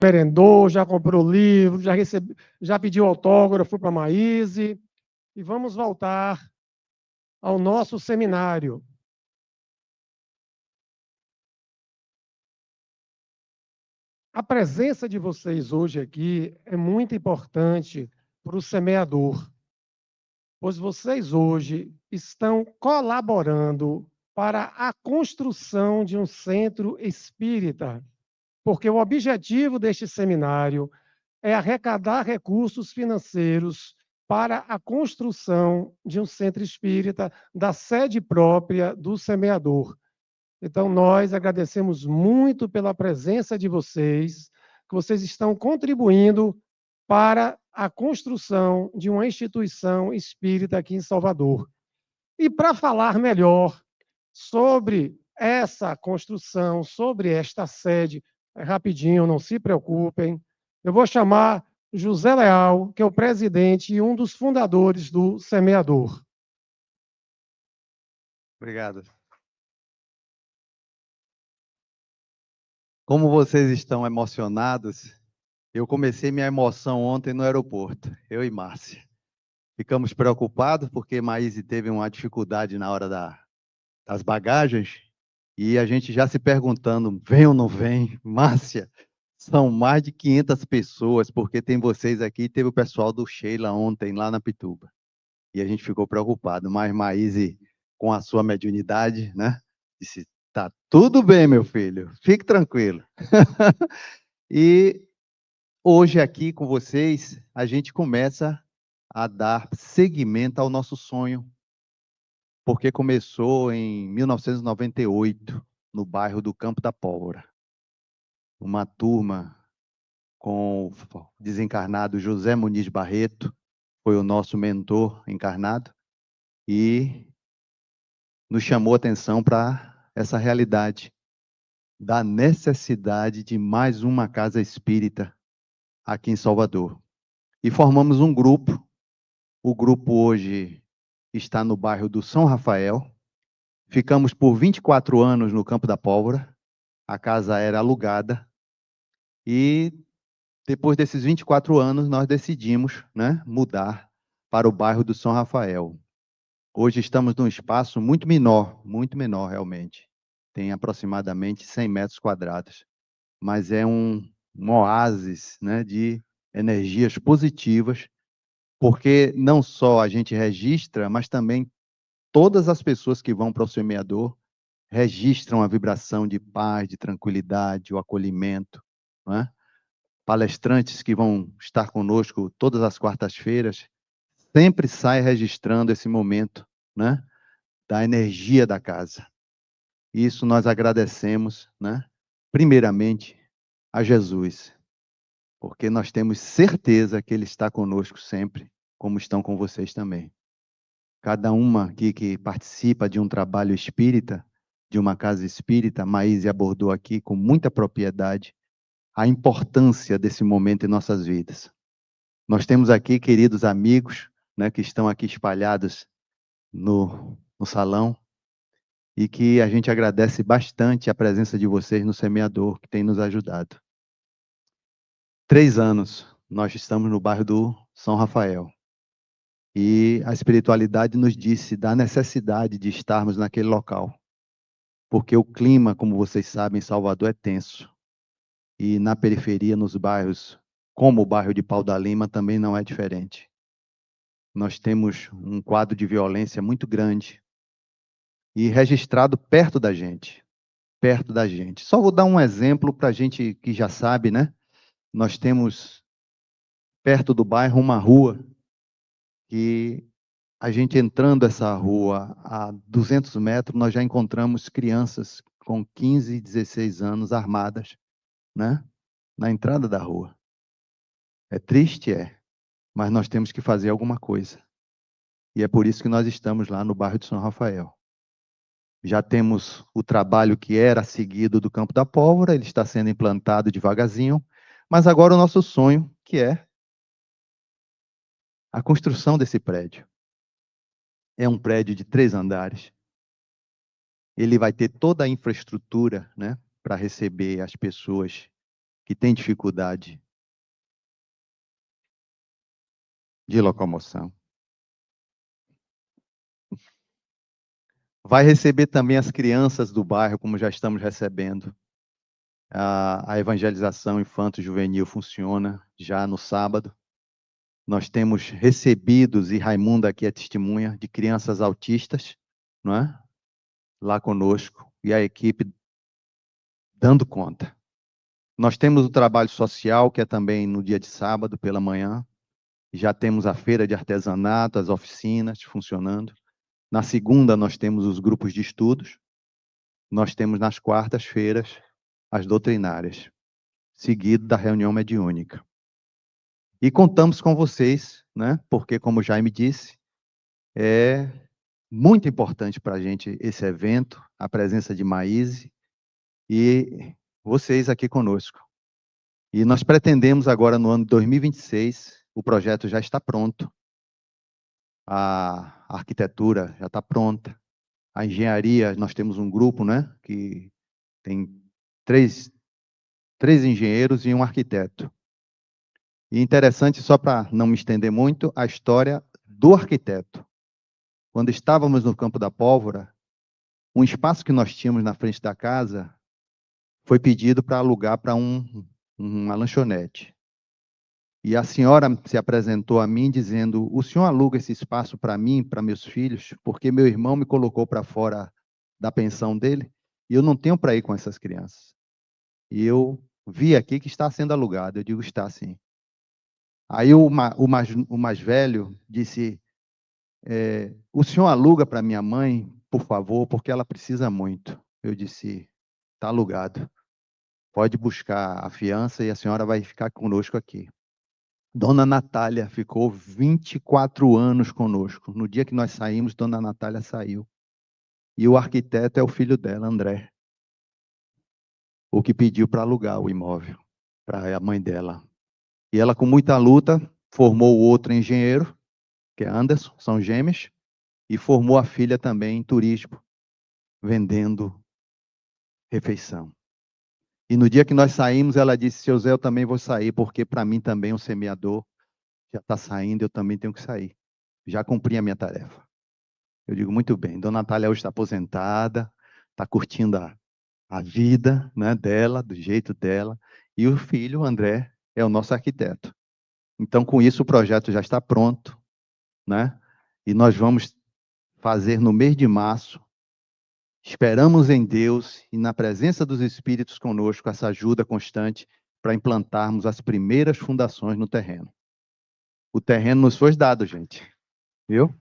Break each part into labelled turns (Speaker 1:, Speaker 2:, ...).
Speaker 1: merendou, já comprou livro, já pediu autógrafo para a Maíse, e vamos voltar ao nosso seminário. A presença de vocês hoje aqui é muito importante para o semeador, pois vocês hoje estão colaborando para a construção de um centro espírita, porque o objetivo deste seminário é arrecadar recursos financeiros para a construção de um centro espírita da sede própria do semeador. Então, nós agradecemos muito pela presença de vocês, que vocês estão contribuindo para a construção de uma instituição espírita aqui em Salvador. E para falar melhor sobre essa construção, sobre esta sede, rapidinho, não se preocupem, eu vou chamar José Leal, que é o presidente e um dos fundadores do Semeador.
Speaker 2: Obrigado. Como vocês estão emocionados, eu comecei minha emoção ontem no aeroporto, eu e Márcia. Ficamos preocupados porque Maíse teve uma dificuldade na hora das bagagens e a gente já se perguntando, vem ou não vem? Márcia, são mais de 500 pessoas, porque tem vocês aqui, teve o pessoal do Sheila ontem lá na Pituba. E a gente ficou preocupado, mas Maíse, com a sua mediunidade, né, disse, tá tudo bem, meu filho, fique tranquilo. E hoje aqui com vocês, a gente começa a dar seguimento ao nosso sonho, porque começou em 1998, no bairro do Campo da Pólvora. Uma turma com o desencarnado José Muniz Barreto, foi o nosso mentor encarnado, e nos chamou a atenção para essa realidade da necessidade de mais uma casa espírita aqui em Salvador. E formamos um grupo. O grupo hoje está no bairro do São Rafael. Ficamos por 24 anos no Campo da Pólvora. A casa era alugada. E depois desses 24 anos, nós decidimos, né, mudar para o bairro do São Rafael. Hoje estamos num espaço muito menor realmente. Tem aproximadamente 100 metros quadrados. Mas é um oásis, né, de energias positivas, porque não só a gente registra, mas também todas as pessoas que vão para o semeador registram a vibração de paz, de tranquilidade, o acolhimento, não é? Palestrantes que vão estar conosco todas as quartas-feiras sempre saem registrando esse momento, né, da energia da casa. Isso nós agradecemos, né, primeiramente a Jesus, porque nós temos certeza que Ele está conosco sempre, como estão com vocês também. Cada uma aqui que participa de um trabalho espírita, de uma casa espírita, Maíse abordou aqui com muita propriedade a importância desse momento em nossas vidas. Nós temos aqui queridos amigos, né, que estão aqui espalhados no salão, e que a gente agradece bastante a presença de vocês no Semeador, que tem nos ajudado. 3 anos nós estamos no bairro do São Rafael. E a espiritualidade nos disse da necessidade de estarmos naquele local. Porque o clima, como vocês sabem, em Salvador é tenso. E na periferia, nos bairros, como o bairro de Pau da Lima, também não é diferente. Nós temos um quadro de violência muito grande e registrado perto da gente. Perto da gente. Só vou dar um exemplo para a gente que já sabe, né? Nós temos perto do bairro uma rua que a gente entrando essa rua a 200 metros, nós já encontramos crianças com 15, 16 anos armadas, né? Na entrada da rua. É triste, mas nós temos que fazer alguma coisa. E é por isso que nós estamos lá no bairro de São Rafael. Já temos o trabalho que era seguido do Campo da Pólvora, ele está sendo implantado devagarzinho, mas agora o nosso sonho, que é a construção desse prédio. É um prédio de 3 andares. Ele vai ter toda a infraestrutura, né, para receber as pessoas que tem dificuldade de locomoção. Vai receber também as crianças do bairro, como já estamos recebendo. A evangelização infanto-juvenil funciona já no sábado. Nós temos recebidos, e Raimunda aqui é testemunha, de crianças autistas, não é? Lá conosco, e a equipe dando conta. Nós temos o trabalho social, que é também no dia de sábado, pela manhã. Já temos a feira de artesanato, as oficinas funcionando. Na segunda, nós temos os grupos de estudos. Nós temos nas quartas-feiras as doutrinárias, seguido da reunião mediúnica. E contamos com vocês, né? Porque, como o Jaime disse, é muito importante para a gente esse evento, a presença de Maíse e vocês aqui conosco. E nós pretendemos agora, no ano de 2026, o projeto já está pronto, a arquitetura já está pronta, a engenharia, nós temos um grupo, né, que tem três engenheiros e um arquiteto. E interessante, só para não me estender muito, a história do arquiteto. Quando estávamos no Campo da Pólvora, um espaço que nós tínhamos na frente da casa foi pedido para alugar para uma lanchonete. E a senhora se apresentou a mim dizendo: o senhor aluga esse espaço para mim, para meus filhos, porque meu irmão me colocou para fora da pensão dele e eu não tenho para ir com essas crianças. E eu vi aqui que está sendo alugado. Eu digo: está sim. Aí o mais velho disse: o senhor aluga para minha mãe, por favor, porque ela precisa muito. Eu disse: está alugado. Pode buscar a fiança e a senhora vai ficar conosco aqui. Dona Natália ficou 24 anos conosco. No dia que nós saímos, Dona Natália saiu. E o arquiteto é o filho dela, André, o que pediu para alugar o imóvel para a mãe dela. E ela, com muita luta, formou o outro engenheiro, que é Anderson, são gêmeos, e formou a filha também em turismo, vendendo refeição. E no dia que nós saímos, ela disse: seu Zé, eu também vou sair, porque para mim também o semeador já está saindo, eu também tenho que sair. Já cumpri a minha tarefa. Eu digo: muito bem, Dona Natália hoje está aposentada, está curtindo a vida, né, dela, do jeito dela, e o filho, o André, é o nosso arquiteto. Então, com isso, o projeto já está pronto, né? E nós vamos fazer no mês de março. Esperamos em Deus e na presença dos Espíritos conosco essa ajuda constante para implantarmos as primeiras fundações no terreno. O terreno nos foi dado, gente. Viu?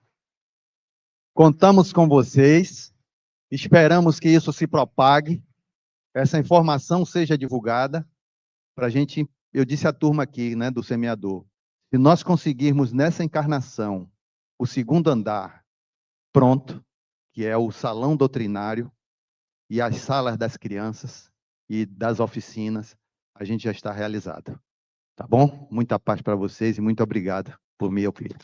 Speaker 2: Contamos com vocês. Esperamos que isso se propague, essa informação seja divulgada para a gente. Eu disse à turma aqui, né, do semeador, se nós conseguirmos nessa encarnação o segundo andar pronto, que é o salão doutrinário e as salas das crianças e das oficinas, a gente já está realizado. Tá bom? Muita paz para vocês e muito obrigado por me ouvir.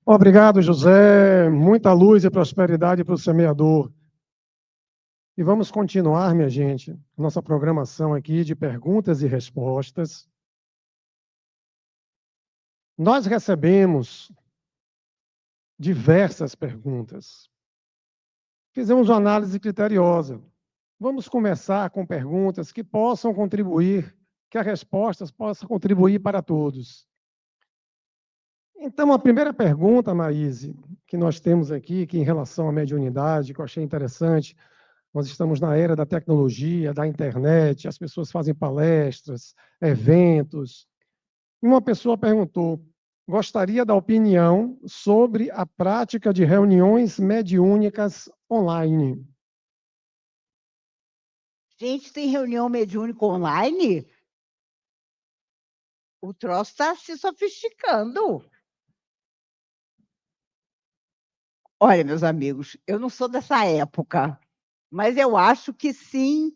Speaker 1: Obrigado, José. Muita luz e prosperidade para o semeador. E vamos continuar, minha gente, nossa programação aqui de perguntas e respostas. Nós recebemos diversas perguntas. Fizemos uma análise criteriosa. Vamos começar com perguntas que possam contribuir, que as respostas possam contribuir para todos. Então, a primeira pergunta, Maíse, que nós temos aqui, que em relação à mediunidade, que eu achei interessante, nós estamos na era da tecnologia, da internet, as pessoas fazem palestras, eventos. E uma pessoa perguntou: gostaria da opinião sobre a prática de reuniões mediúnicas online.
Speaker 3: Gente, tem reunião mediúnica online? O troço está se sofisticando. Olha, meus amigos, eu não sou dessa época, mas eu acho que sim,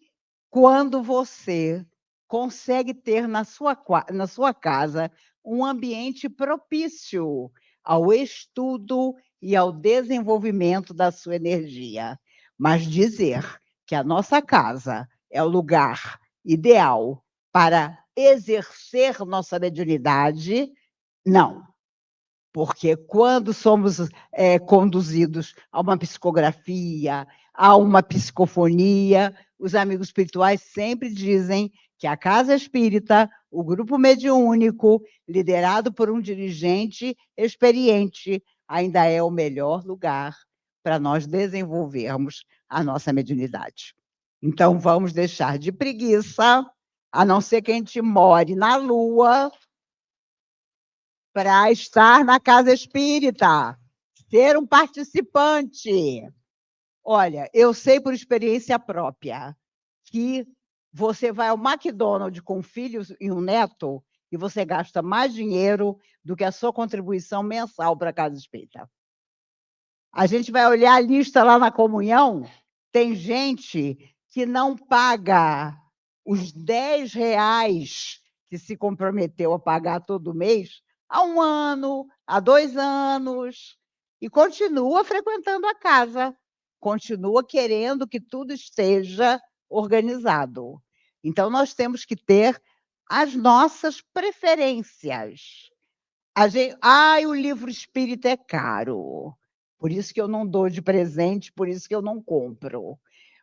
Speaker 3: quando você consegue ter na sua casa um ambiente propício ao estudo e ao desenvolvimento da sua energia. Mas dizer que a nossa casa é o lugar ideal para exercer nossa mediunidade? Não. Porque quando somos conduzidos a uma psicografia, a uma psicofonia, os amigos espirituais sempre dizem que a casa espírita, o grupo mediúnico, liderado por um dirigente experiente, ainda é o melhor lugar para nós desenvolvermos a nossa mediunidade. Então, vamos deixar de preguiça, a não ser que a gente more na Lua, para estar na casa espírita, ser um participante. Olha, eu sei por experiência própria que você vai ao McDonald's com um filho e um neto e você gasta mais dinheiro do que a sua contribuição mensal para a casa espírita. A gente vai olhar a lista lá na comunhão, tem gente que não paga os R$ 10 que se comprometeu a pagar todo mês há 1 ano, há 2 anos, e continua frequentando a casa, continua querendo que tudo esteja organizado. Então, nós temos que ter as nossas preferências. O livro espírita é caro, por isso que eu não dou de presente, por isso que eu não compro.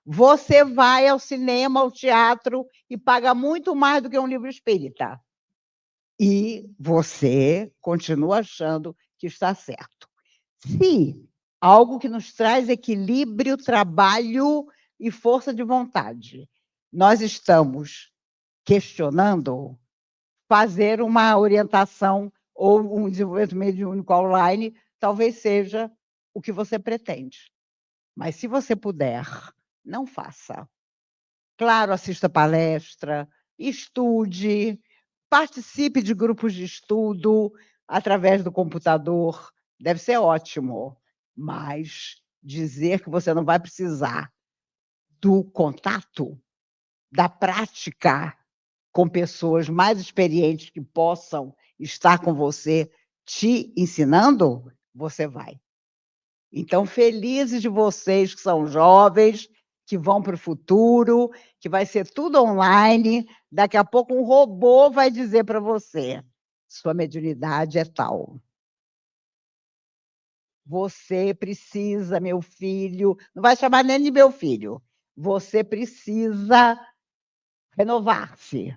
Speaker 3: Você vai ao cinema, ao teatro e paga muito mais do que um livro espírita. E você continua achando que está certo. Se algo que nos traz equilíbrio, trabalho e força de vontade, nós estamos questionando, fazer uma orientação ou um desenvolvimento mediúnico online, talvez seja o que você pretende. Mas se você puder, não faça. Claro, assista palestra, estude, participe de grupos de estudo através do computador, deve ser ótimo, mas dizer que você não vai precisar do contato, da prática com pessoas mais experientes que possam estar com você te ensinando, você vai. Então, felizes de vocês que são jovens, que vão para o futuro, que vai ser tudo online. Daqui a pouco um robô vai dizer para você: sua mediunidade é tal. Você precisa, meu filho, não vai chamar nem de meu filho, você precisa renovar-se.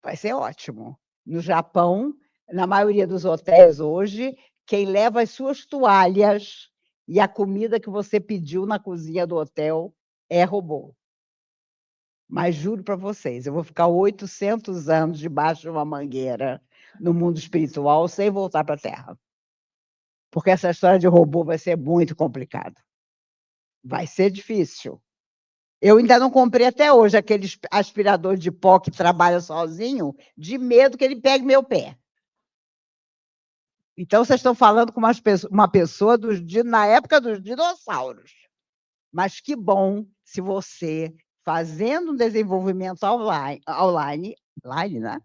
Speaker 3: Vai ser ótimo. No Japão, na maioria dos hotéis hoje, quem leva as suas toalhas e a comida que você pediu na cozinha do hotel é robô. Mas juro para vocês, eu vou ficar 800 anos debaixo de uma mangueira no mundo espiritual sem voltar para a Terra. Porque essa história de robô vai ser muito complicada. Vai ser difícil. Eu ainda não comprei até hoje aquele aspirador de pó que trabalha sozinho, de medo que ele pegue meu pé. Então, vocês estão falando com uma pessoa na época dos dinossauros. Mas que bom se você, fazendo um desenvolvimento online, né?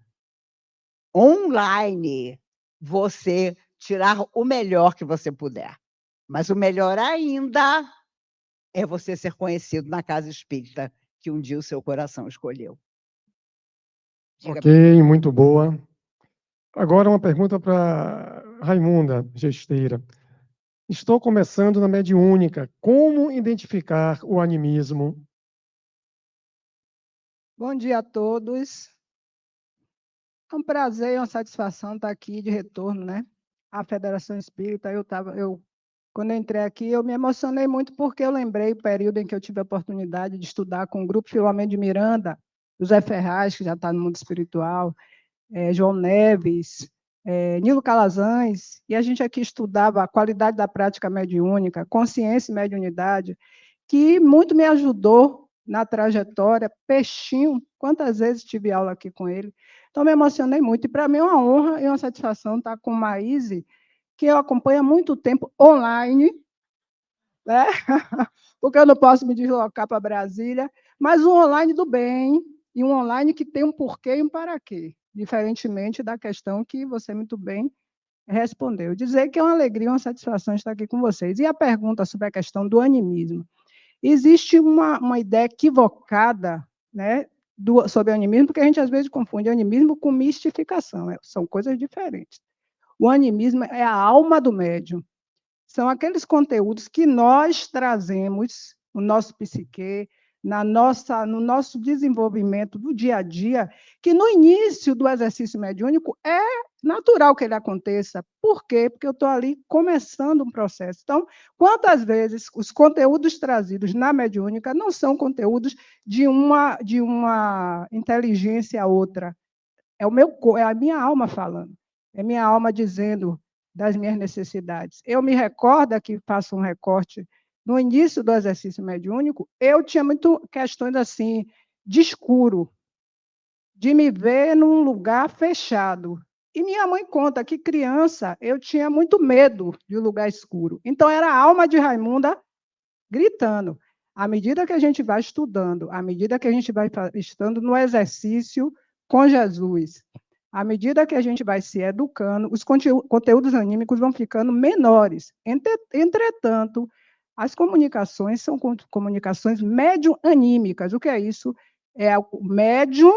Speaker 3: Online, você tirar o melhor que você puder. Mas o melhor ainda é você ser conhecido na casa espírita que um dia o seu coração escolheu.
Speaker 1: Ok, muito boa. Agora uma pergunta para Raimunda Gesteira. Estou começando na mediúnica. Como identificar o animismo?
Speaker 4: Bom dia a todos. É um prazer e uma satisfação estar aqui de retorno, né? À Federação Espírita. Quando eu entrei aqui, eu me emocionei muito porque eu lembrei o período em que eu tive a oportunidade de estudar com o grupo Filomeno de Miranda, José Ferraz, que já está no mundo espiritual, João Neves, Nilo Calazans, e a gente aqui estudava a qualidade da prática mediúnica, consciência e mediunidade, que muito me ajudou na trajetória. Peixinho, quantas vezes tive aula aqui com ele. Então, me emocionei muito. E, para mim, é uma honra e uma satisfação estar com Maíse, que eu acompanho há muito tempo online, né? Porque eu não posso me deslocar para Brasília, mas um online do bem, e um online que tem um porquê e um para quê, diferentemente da questão que você muito bem respondeu. Dizer que é uma alegria, uma satisfação estar aqui com vocês. E a pergunta sobre a questão do animismo. Existe uma ideia equivocada né, sobre animismo, porque a gente às vezes confunde animismo com mistificação, são coisas diferentes. O animismo é a alma do médium. São aqueles conteúdos que nós trazemos no nosso psique, no nosso desenvolvimento do dia a dia, que no início do exercício mediúnico é natural que ele aconteça. Por quê? Porque eu estou ali começando um processo. Então, quantas vezes os conteúdos trazidos na mediúnica não são conteúdos de uma inteligência outra? É a minha alma falando, é a minha alma dizendo das minhas necessidades. Eu me recordo, aqui faço um recorte, no início do exercício mediúnico, eu tinha muito questões assim, de escuro, de me ver num lugar fechado. E minha mãe conta que criança eu tinha muito medo de um lugar escuro. Então era a alma de Raimunda gritando. À medida que a gente vai estudando, à medida que a gente vai estando no exercício com Jesus, à medida que a gente vai se educando, os conteúdos anímicos vão ficando menores. Entretanto, as comunicações são comunicações médium-anímicas. O que é isso? É o médium,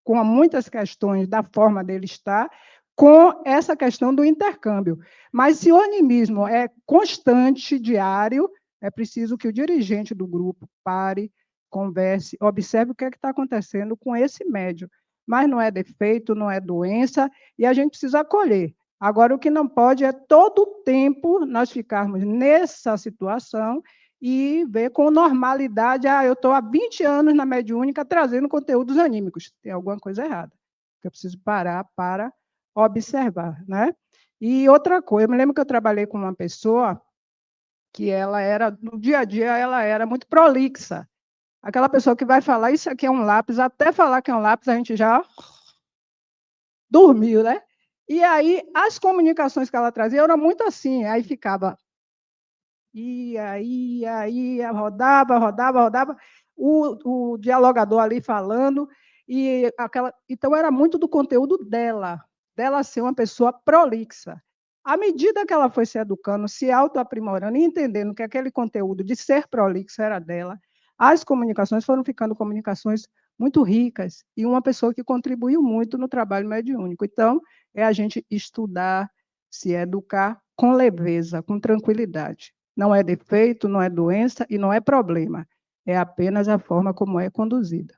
Speaker 4: com muitas questões da forma dele estar, com essa questão do intercâmbio. Mas se o animismo é constante, diário, é preciso que o dirigente do grupo pare, converse, observe o que é que está acontecendo com esse médium. Mas não é defeito, não é doença, e a gente precisa acolher. Agora, o que não pode é todo o tempo nós ficarmos nessa situação e ver com normalidade, eu estou há 20 anos na mediúnica trazendo conteúdos anímicos. Tem alguma coisa errada. Eu preciso parar para observar, né? E outra coisa, eu me lembro que eu trabalhei com uma pessoa que ela era, no dia a dia, ela era muito prolixa. Aquela pessoa que vai falar, isso aqui é um lápis, até falar que é um lápis, a gente já dormiu, né? E aí, as comunicações que ela trazia eram muito assim, aí ficava rodava, o dialogador ali falando, então era muito do conteúdo dela ser uma pessoa prolixa. À medida que ela foi se educando, se autoaprimorando e entendendo que aquele conteúdo de ser prolixa era dela, as comunicações foram ficando comunicações muito ricas e uma pessoa que contribuiu muito no trabalho mediúnico. Então, é a gente estudar, se educar com leveza, com tranquilidade. Não é defeito, não é doença e não é problema. É apenas a forma como é conduzida.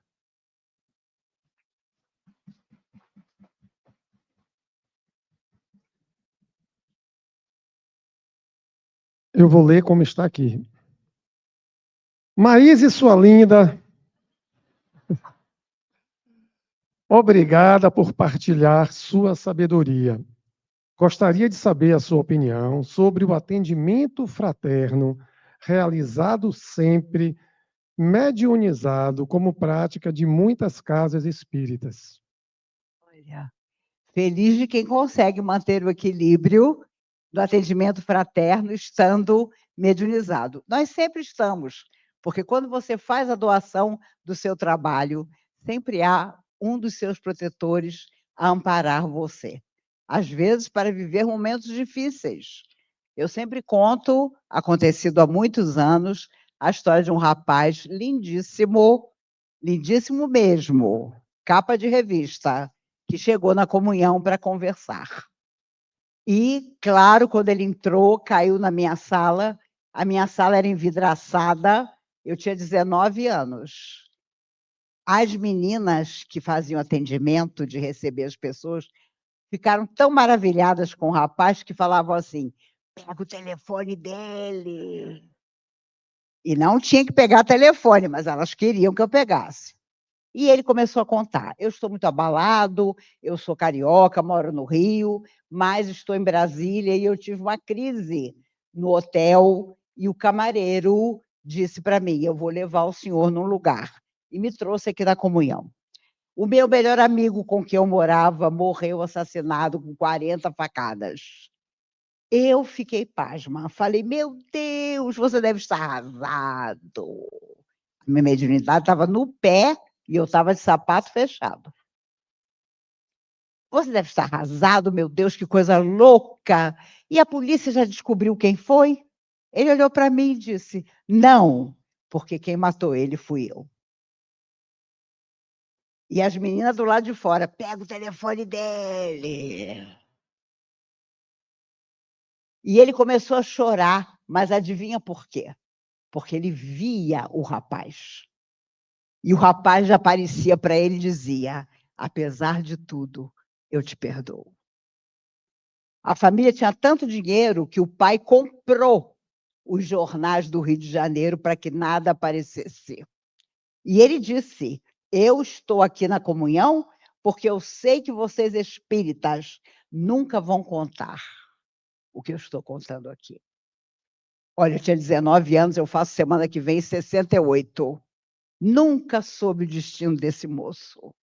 Speaker 1: Eu vou ler como está aqui. Maíse, sua linda, obrigada por partilhar sua sabedoria. Gostaria de saber a sua opinião sobre o atendimento fraterno realizado sempre, mediunizado, como prática de muitas casas espíritas.
Speaker 3: Olha, feliz de quem consegue manter o equilíbrio do atendimento fraterno estando mediunizado. Nós sempre estamos, porque quando você faz a doação do seu trabalho, sempre há um dos seus protetores a amparar você. Às vezes, para viver momentos difíceis. Eu sempre conto, acontecido há muitos anos, a história de um rapaz lindíssimo, lindíssimo mesmo, capa de revista, que chegou na comunhão para conversar. E, claro, quando ele entrou, caiu na minha sala. A minha sala era envidraçada, eu tinha 19 anos. As meninas que faziam atendimento de receber as pessoas ficaram tão maravilhadas com o rapaz que falavam assim: pega o telefone dele. E não tinha que pegar telefone, mas elas queriam que eu pegasse. E ele começou a contar: eu estou muito abalado, eu sou carioca, moro no Rio, mas estou em Brasília e eu tive uma crise no hotel e o camareiro disse para mim: eu vou levar o senhor num lugar. E me trouxe aqui na comunhão. O meu melhor amigo com quem eu morava morreu assassinado com 40 facadas. Eu fiquei pasma. Falei: meu Deus, você deve estar arrasado. A minha mediunidade estava no pé e eu estava de sapato fechado. Você deve estar arrasado, meu Deus, que coisa louca. E a polícia já descobriu quem foi? Ele olhou para mim e disse: não, porque quem matou ele fui eu. E as meninas do lado de fora, pega o telefone dele. E ele começou a chorar, mas adivinha por quê? Porque ele via o rapaz. E o rapaz já aparecia para ele e dizia: apesar de tudo, eu te perdoo. A família tinha tanto dinheiro que o pai comprou os jornais do Rio de Janeiro para que nada aparecesse. E ele disse: eu estou aqui na comunhão porque eu sei que vocês espíritas nunca vão contar o que eu estou contando aqui. Olha, eu tinha 19 anos, eu faço semana que vem 68. Nunca soube o destino desse moço,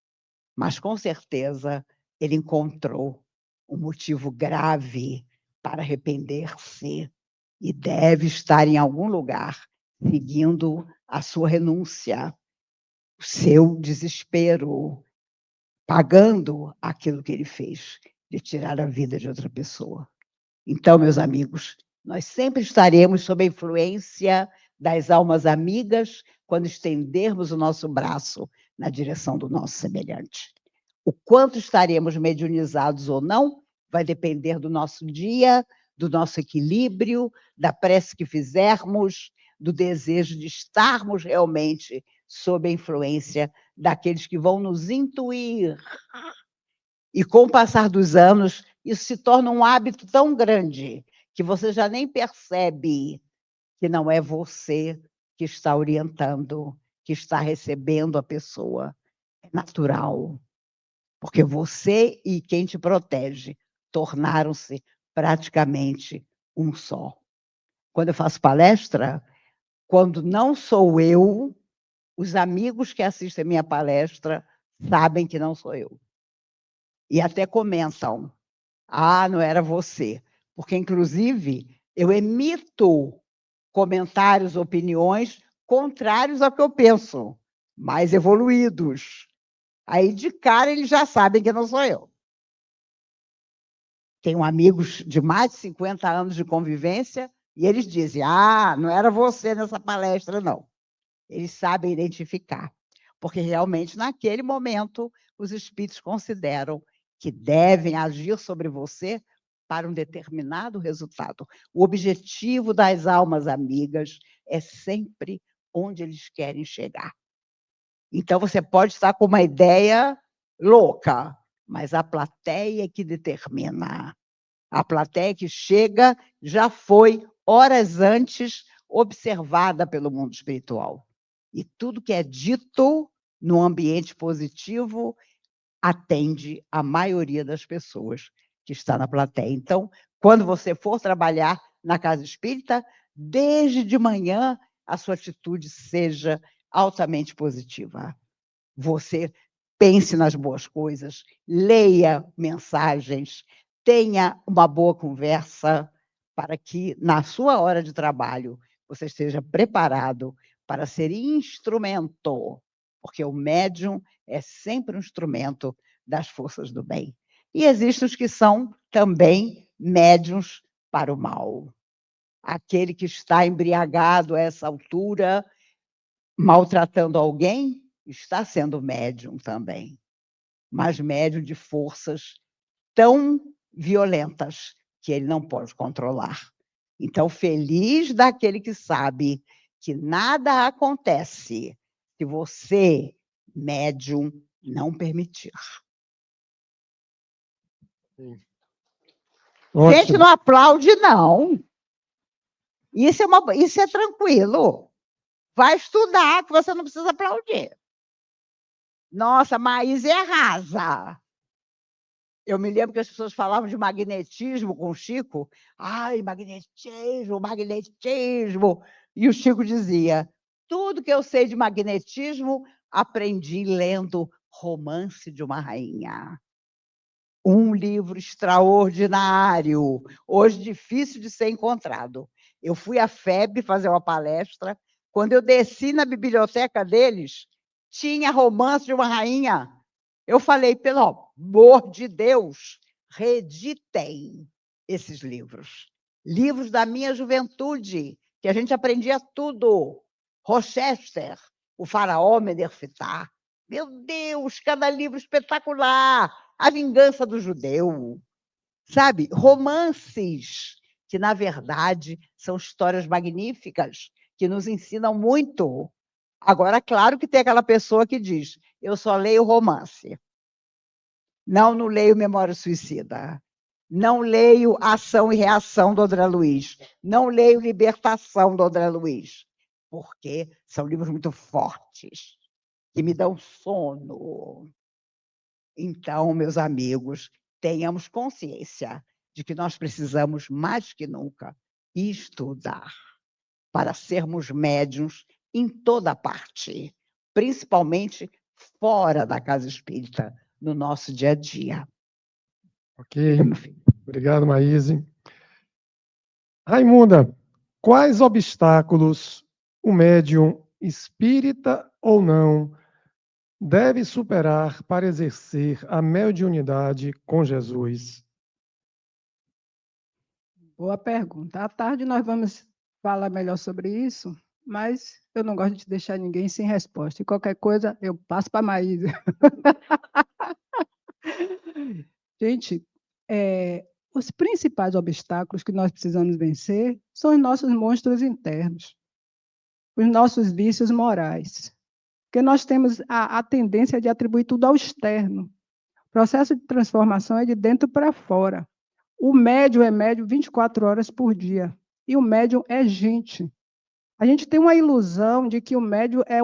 Speaker 3: mas com certeza ele encontrou um motivo grave para arrepender-se e deve estar em algum lugar seguindo a sua renúncia, o seu desespero, pagando aquilo que ele fez, de tirar a vida de outra pessoa. Então, meus amigos, nós sempre estaremos sob a influência das almas amigas quando estendermos o nosso braço na direção do nosso semelhante. O quanto estaremos mediunizados ou não vai depender do nosso dia, do nosso equilíbrio, da prece que fizermos, do desejo de estarmos realmente sob a influência daqueles que vão nos intuir. E com o passar dos anos, isso se torna um hábito tão grande que você já nem percebe que não é você que está orientando, que está recebendo a pessoa. É natural, porque você e quem te protege tornaram-se praticamente um só. Quando eu faço palestra, quando não sou eu, os amigos que assistem a minha palestra sabem que não sou eu. E até comentam: ah, não era você. Porque, inclusive, eu emito comentários, opiniões contrários ao que eu penso, mais evoluídos. Aí, de cara, eles já sabem que não sou eu. Tenho amigos de mais de 50 anos de convivência e eles dizem: ah, não era você nessa palestra, não. Eles sabem identificar, porque realmente, naquele momento, os espíritos consideram que devem agir sobre você para um determinado resultado. O objetivo das almas amigas é sempre onde eles querem chegar. Então, você pode estar com uma ideia louca, mas a plateia é que determina. A plateia que chega já foi, horas antes, observada pelo mundo espiritual. E tudo que é dito no ambiente positivo atende a maioria das pessoas que está na plateia. Então, quando você for trabalhar na casa espírita, desde de manhã a sua atitude seja altamente positiva. Você pense nas boas coisas, leia mensagens, tenha uma boa conversa para que, na sua hora de trabalho, você esteja preparado para ser instrumento, porque o médium é sempre um instrumento das forças do bem. E existem os que são também médiuns para o mal. Aquele que está embriagado a essa altura, maltratando alguém, está sendo médium também, mas médium de forças tão violentas que ele não pode controlar. Então, feliz daquele que sabe que nada acontece se você, médium, não permitir. Gente,
Speaker 1: Ótimo.
Speaker 3: não aplaude, não. Isso é tranquilo. Vai estudar, que você não precisa aplaudir. Nossa, Maísa é rasa. Eu me lembro que as pessoas falavam de magnetismo com o Chico. Ai, magnetismo, magnetismo. E o Chico dizia: tudo que eu sei de magnetismo, aprendi lendo Romance de uma Rainha. Um livro extraordinário, hoje difícil de ser encontrado. Eu fui à FEB fazer uma palestra. Quando eu desci na biblioteca deles, tinha Romance de uma Rainha. Eu falei: pelo amor de Deus, reeditem esses livros. Livros da minha juventude, que a gente aprendia tudo. Rochester, o faraó Menefertá, Meu Deus, cada livro espetacular! A Vingança do Judeu, sabe? Romances, que, na verdade, são histórias magníficas, que nos ensinam muito. Agora, claro que tem aquela pessoa que diz, eu só leio romance. Não leio Memória Suicida. Não leio Ação e Reação do André Luiz. Não leio Libertação do André Luiz. Porque são livros muito fortes, que me dão sono. Então, meus amigos, tenhamos consciência de que nós precisamos, mais que nunca, estudar para sermos médiuns em toda parte, principalmente fora da casa espírita, no nosso dia a dia.
Speaker 1: Ok. Obrigado, Maíse. Raimunda, quais obstáculos o médium, espírita ou não, deve superar para exercer a mediunidade com Jesus?
Speaker 4: Boa pergunta. À tarde nós vamos falar melhor sobre isso, mas eu não gosto de deixar ninguém sem resposta. E qualquer coisa, eu passo para a Maísa. Gente, os principais obstáculos que nós precisamos vencer são os nossos monstros internos, os nossos vícios morais. Porque nós temos a tendência de atribuir tudo ao externo. O processo de transformação é de dentro para fora. O médium é médium 24 horas por dia. E o médium é gente. A gente tem uma ilusão de que o médium é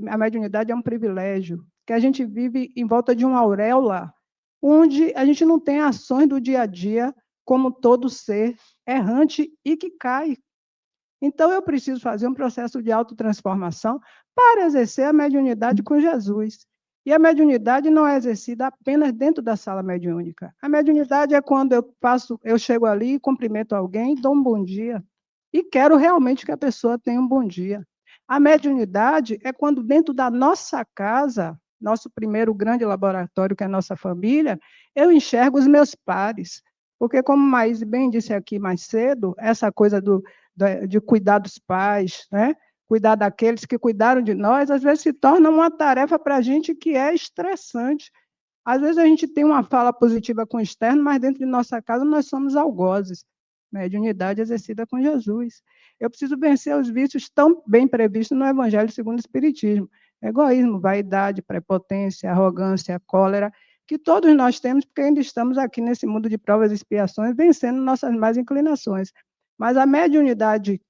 Speaker 4: a mediunidade é um privilégio, que a gente vive em volta de uma auréola, onde a gente não tem ações do dia a dia como todo ser errante e que cai. Então, eu preciso fazer um processo de autotransformação para exercer a mediunidade com Jesus. E a mediunidade não é exercida apenas dentro da sala mediúnica. A mediunidade é quando eu chego ali e cumprimento alguém, dou um bom dia. E quero realmente que a pessoa tenha um bom dia. A mediunidade é quando dentro da nossa casa, nosso primeiro grande laboratório, que é a nossa família, eu enxergo os meus pares. Porque, como a Maíse bem disse aqui mais cedo, essa coisa de cuidar dos pais, né? Cuidar daqueles que cuidaram de nós, às vezes se torna uma tarefa para a gente que é estressante. Às vezes a gente tem uma fala positiva com o externo, mas dentro de nossa casa nós somos algozes. Mediunidade exercida com Jesus. Eu preciso vencer os vícios tão bem previstos no Evangelho segundo o Espiritismo. Egoísmo, vaidade, prepotência, arrogância, cólera, que todos nós temos, porque ainda estamos aqui nesse mundo de provas e expiações, vencendo nossas más inclinações. Mas a mediunidade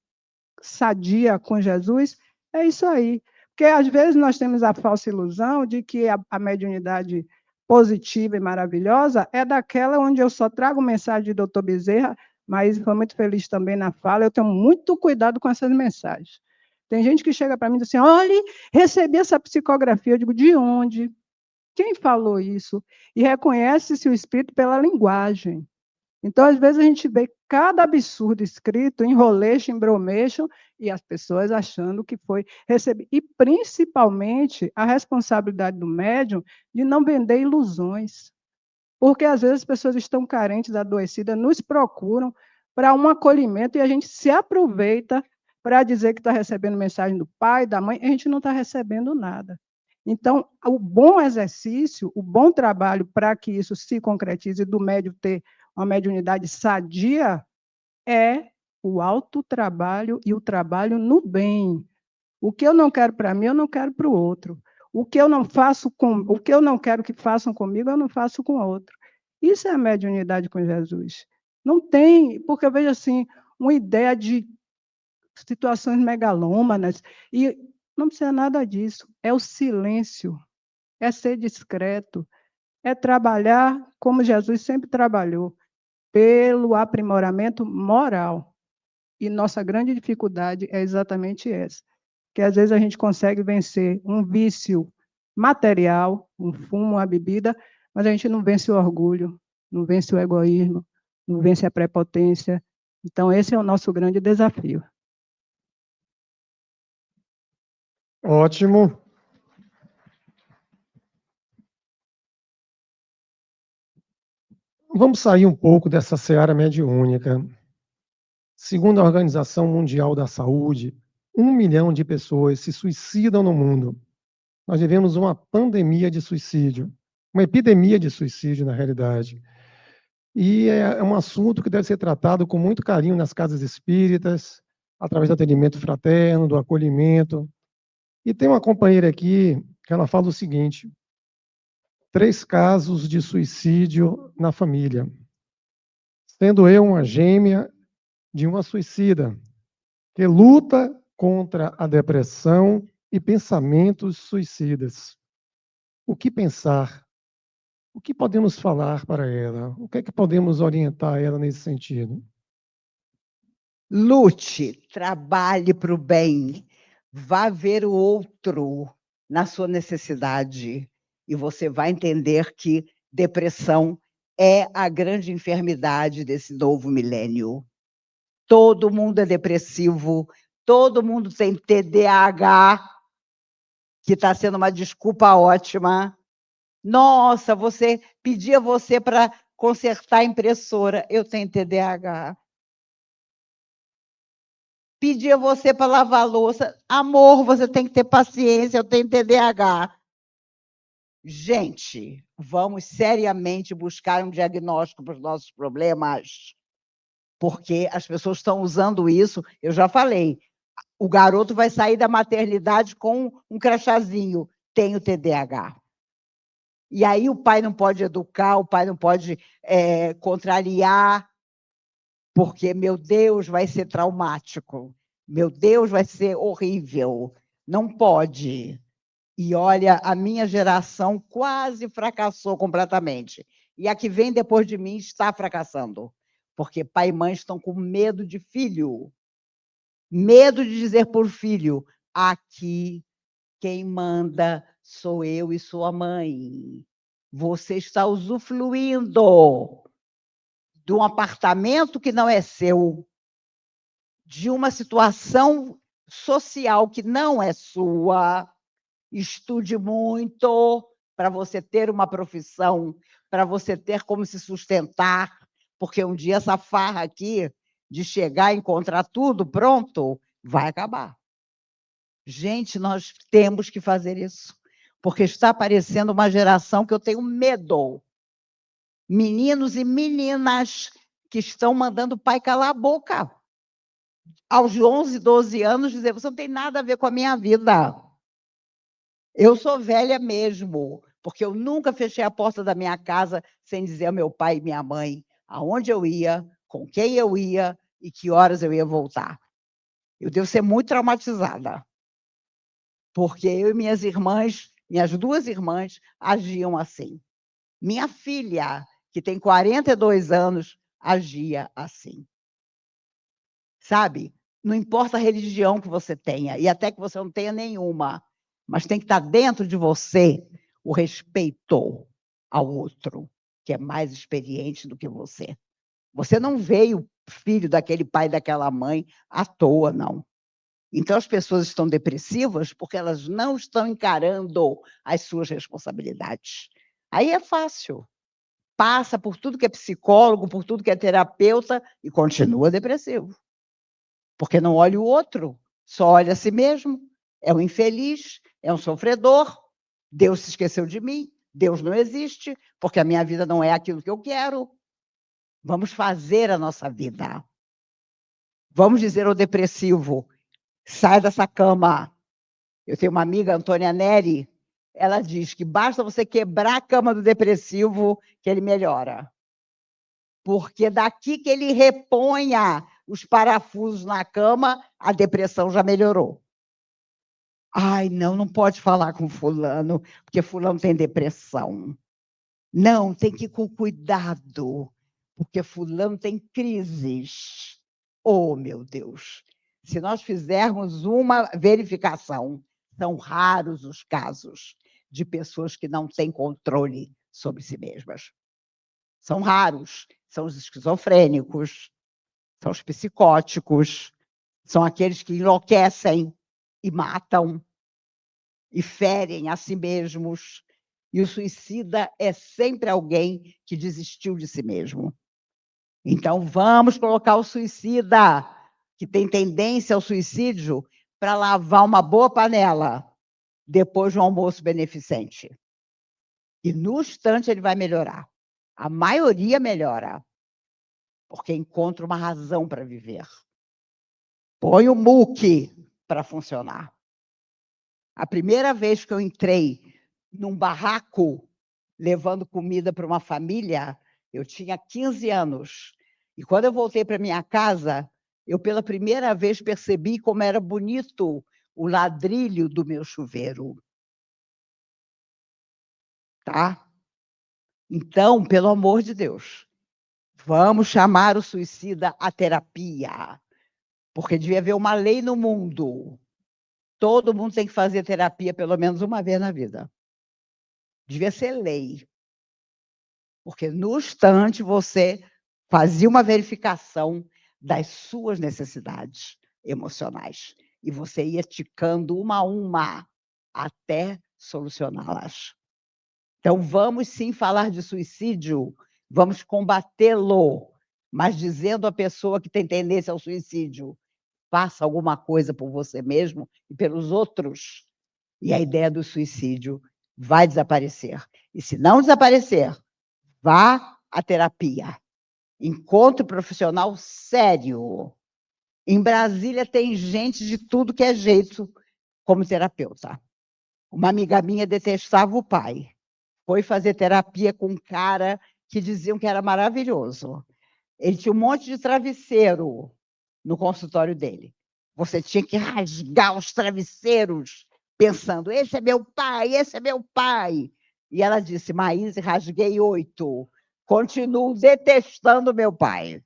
Speaker 4: sadia com Jesus é isso aí. Porque, às vezes, nós temos a falsa ilusão de que a mediunidade positiva e maravilhosa é daquela onde eu só trago mensagem de doutor Bezerra, mas foi muito feliz também na fala, eu tenho muito cuidado com essas mensagens. Tem gente que chega para mim e diz assim, olha, recebi essa psicografia, eu digo, de onde? Quem falou isso? E reconhece-se o espírito pela linguagem. Então, às vezes, a gente vê cada absurdo escrito, enroleixo, embromeixo, e as pessoas achando que foi recebido. E, principalmente, a responsabilidade do médium de não vender ilusões. Porque, às vezes, as pessoas estão carentes, adoecidas, nos procuram para um acolhimento e a gente se aproveita para dizer que está recebendo mensagem do pai, da mãe, e a gente não está recebendo nada. Então, o bom exercício, o bom trabalho para que isso se concretize, do médium ter uma mediunidade sadia, é o autotrabalho e o trabalho no bem. O que eu não quero para mim, eu não quero para o outro. O que eu não quero que façam comigo, eu não faço com o outro. Isso é a mediunidade com Jesus. Não tem, porque eu vejo assim, uma ideia de situações megalômanas, e não precisa nada disso. É o silêncio, é ser discreto, é trabalhar como Jesus sempre trabalhou, pelo aprimoramento moral. E nossa grande dificuldade é exatamente essa, que às vezes a gente consegue vencer um vício material, um fumo, uma bebida, mas a gente não vence o orgulho, não vence o egoísmo, não vence a prepotência. Então, esse é o nosso grande desafio.
Speaker 1: Ótimo. Vamos sair um pouco dessa seara mediúnica. Segundo a Organização Mundial da Saúde, 1 milhão de pessoas se suicidam no mundo. Nós vivemos uma pandemia de suicídio, uma epidemia de suicídio, na realidade. E é um assunto que deve ser tratado com muito carinho nas casas espíritas, através do atendimento fraterno, do acolhimento. E tem uma companheira aqui que ela fala o seguinte: 3 casos de suicídio na família, sendo eu uma gêmea de uma suicida, que luta contra a depressão e pensamentos suicidas. O que pensar? O que podemos falar para ela? O que é que podemos orientar ela nesse sentido?
Speaker 3: Lute, trabalhe para o bem, vá ver o outro na sua necessidade e você vai entender que depressão é a grande enfermidade desse novo milênio. Todo mundo é depressivo, todo mundo tem TDAH, que está sendo uma desculpa ótima. Nossa, pedia você para consertar a impressora, eu tenho TDAH. Pedia você para lavar a louça, amor, você tem que ter paciência, eu tenho TDAH. Gente, vamos seriamente buscar um diagnóstico para os nossos problemas, porque as pessoas estão usando isso, eu já falei, o garoto vai sair da maternidade com um crachazinho, tenho TDAH. E aí o pai não pode educar, o pai não pode contrariar, porque, meu Deus, vai ser traumático. Meu Deus, vai ser horrível. Não pode. E olha, a minha geração quase fracassou completamente. E a que vem depois de mim está fracassando. Porque pai e mãe estão com medo de filho. Medo de dizer por filho, aqui quem manda sou eu e sua mãe. Você está usufruindo de um apartamento que não é seu, de uma situação social que não é sua. Estude muito para você ter uma profissão, para você ter como se sustentar, porque um dia essa farra aqui de chegar e encontrar tudo pronto vai acabar. Gente, nós temos que fazer isso, porque está aparecendo uma geração que eu tenho medo. Meninos e meninas que estão mandando o pai calar a boca. Aos 11, 12 anos, dizer, você não tem nada a ver com a minha vida. Eu sou velha mesmo, porque eu nunca fechei a porta da minha casa sem dizer ao meu pai e minha mãe aonde eu ia, com quem eu ia e que horas eu ia voltar. Eu devo ser muito traumatizada, porque eu e minhas irmãs, minhas 2 irmãs, agiam assim. Minha filha, que tem 42 anos, agia assim. Sabe? Não importa a religião que você tenha, e até que você não tenha nenhuma, mas tem que estar dentro de você o respeito ao outro, que é mais experiente do que você. Você não veio filho daquele pai e daquela mãe à toa, não. Então, as pessoas estão depressivas porque elas não estão encarando as suas responsabilidades. Aí é fácil. Passa por tudo que é psicólogo, por tudo que é terapeuta e continua depressivo. Porque não olha o outro, só olha a si mesmo. É um infeliz, é um sofredor. Deus se esqueceu de mim, Deus não existe, porque a minha vida não é aquilo que eu quero. Vamos fazer a nossa vida. Vamos dizer ao depressivo, sai dessa cama. Eu tenho uma amiga, Antônia Neri, ela diz que basta você quebrar a cama do depressivo que ele melhora. Porque daqui que ele reponha os parafusos na cama, a depressão já melhorou. Ai, não pode falar com fulano, porque fulano tem depressão. Não, tem que ir com cuidado, porque fulano tem crises. Oh, meu Deus! Se nós fizermos uma verificação, são raros os casos de pessoas que não têm controle sobre si mesmas. São raros. São os esquizofrênicos, são os psicóticos, são aqueles que enlouquecem e matam e ferem a si mesmos. E o suicida é sempre alguém que desistiu de si mesmo. Então, vamos colocar o suicida, que tem tendência ao suicídio, para lavar uma boa panela. depois de um almoço beneficente. E no instante ele vai melhorar. A maioria melhora, porque encontra uma razão para viver. Põe o MOOC para funcionar. A primeira vez que eu entrei num barraco levando comida para uma família, eu tinha 15 anos. E quando eu voltei para minha casa, eu pela primeira vez percebi como era bonito o ladrilho do meu chuveiro. Tá? Então, pelo amor de Deus, vamos chamar o suicida à terapia, porque devia haver uma lei no mundo. Todo mundo tem que fazer terapia pelo menos uma vez na vida. Devia ser lei. Porque no instante você fazia uma verificação das suas necessidades emocionais e você ia ticando uma a uma até solucioná-las. Então, vamos sim falar de suicídio, vamos combatê-lo, mas dizendo à pessoa que tem tendência ao suicídio, faça alguma coisa por você mesmo e pelos outros, e a ideia do suicídio vai desaparecer. E se não desaparecer, vá à terapia. Encontre profissional sério. Em Brasília tem gente de tudo que é jeito como terapeuta. Uma amiga minha detestava o pai. Foi fazer terapia com um cara que diziam que era maravilhoso. Ele tinha um monte de travesseiro no consultório dele. Você tinha que rasgar os travesseiros, pensando, esse é meu pai, esse é meu pai. E ela disse, Maíse, rasguei 8. Continuo detestando meu pai.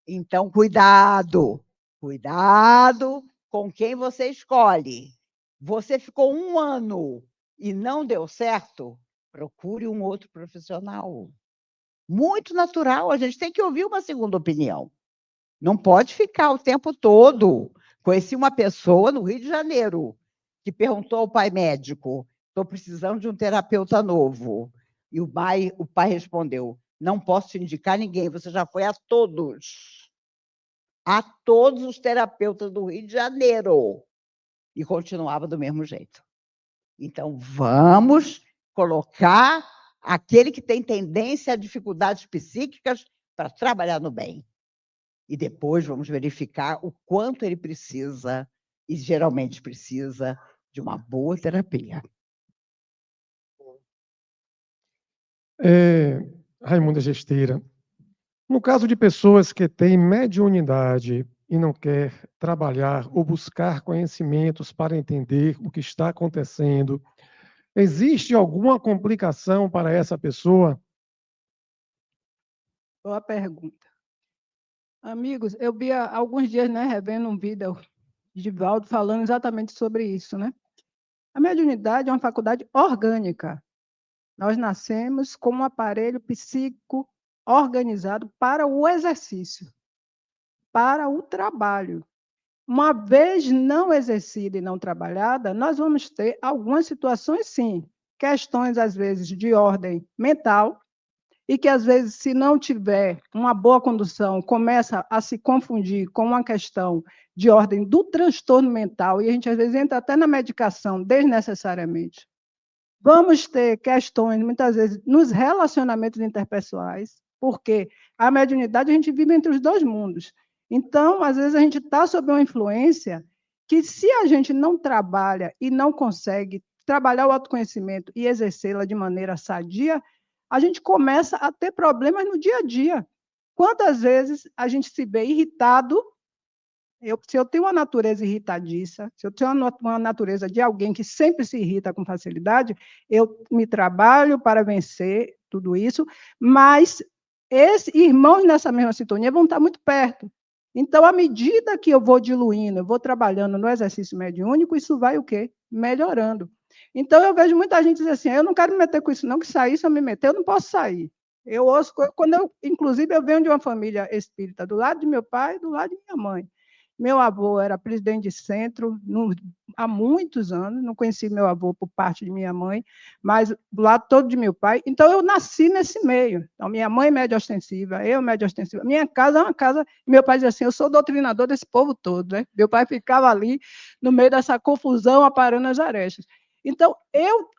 Speaker 3: Então, cuidado. Cuidado com quem você escolhe. Você ficou 1 ano e não deu certo, procure um outro profissional. Muito natural, a gente tem que ouvir uma segunda opinião. Não pode ficar o tempo todo. Conheci uma pessoa no Rio de Janeiro que perguntou ao pai médico, estou precisando de um terapeuta novo. E o pai respondeu, não posso te indicar ninguém, você já foi a todos. A todos os terapeutas do Rio de Janeiro. E continuava do mesmo jeito. Então, vamos colocar aquele que tem tendência a dificuldades psíquicas para trabalhar no bem. E depois vamos verificar o quanto ele precisa, e geralmente precisa, de uma boa terapia.
Speaker 1: Raimunda Gesteira, no caso de pessoas que têm mediunidade e não quer trabalhar ou buscar conhecimentos para entender o que está acontecendo, existe alguma complicação para essa pessoa?
Speaker 4: Boa pergunta. Amigos, eu vi há alguns dias, né, revendo um vídeo de Valdo falando exatamente sobre isso, né? A mediunidade é uma faculdade orgânica. Nós nascemos com um aparelho psíquico organizado para o exercício, para o trabalho. Uma vez não exercida e não trabalhada, nós vamos ter algumas situações, sim, questões, às vezes, de ordem mental, e que, às vezes, se não tiver uma boa condução, começa a se confundir com uma questão de ordem do transtorno mental, e a gente, às vezes, entra até na medicação desnecessariamente. Vamos ter questões, muitas vezes, nos relacionamentos interpessoais, porque a mediunidade a gente vive entre os dois mundos. Então, às vezes, a gente está sob uma influência que, se a gente não trabalha e não consegue trabalhar o autoconhecimento e exercê-la de maneira sadia, a gente começa a ter problemas no dia a dia. Quantas vezes a gente se vê irritado? Se eu tenho uma natureza irritadiça, se eu tenho uma natureza de alguém que sempre se irrita com facilidade, eu me trabalho para vencer tudo isso, mas esses irmãos nessa mesma sintonia vão estar muito perto. Então, à medida que eu vou diluindo, eu vou trabalhando no exercício mediúnico, isso vai o quê? Melhorando. Então, eu vejo muita gente dizer assim, eu não quero me meter com isso não, que sair, se eu me meter, eu não posso sair. Eu ouço, inclusive, eu venho de uma família espírita, do lado de meu pai e do lado de minha mãe. Meu avô era presidente de centro há muitos anos, não conheci meu avô por parte de minha mãe, mas do lado todo de meu pai. Então, eu nasci nesse meio. Então, minha mãe média ostensiva, eu média ostensiva. Minha casa é uma casa... Meu pai dizia assim, eu sou doutrinador desse povo todo. Né? Meu pai ficava ali, no meio dessa confusão, aparando as arestas. Então,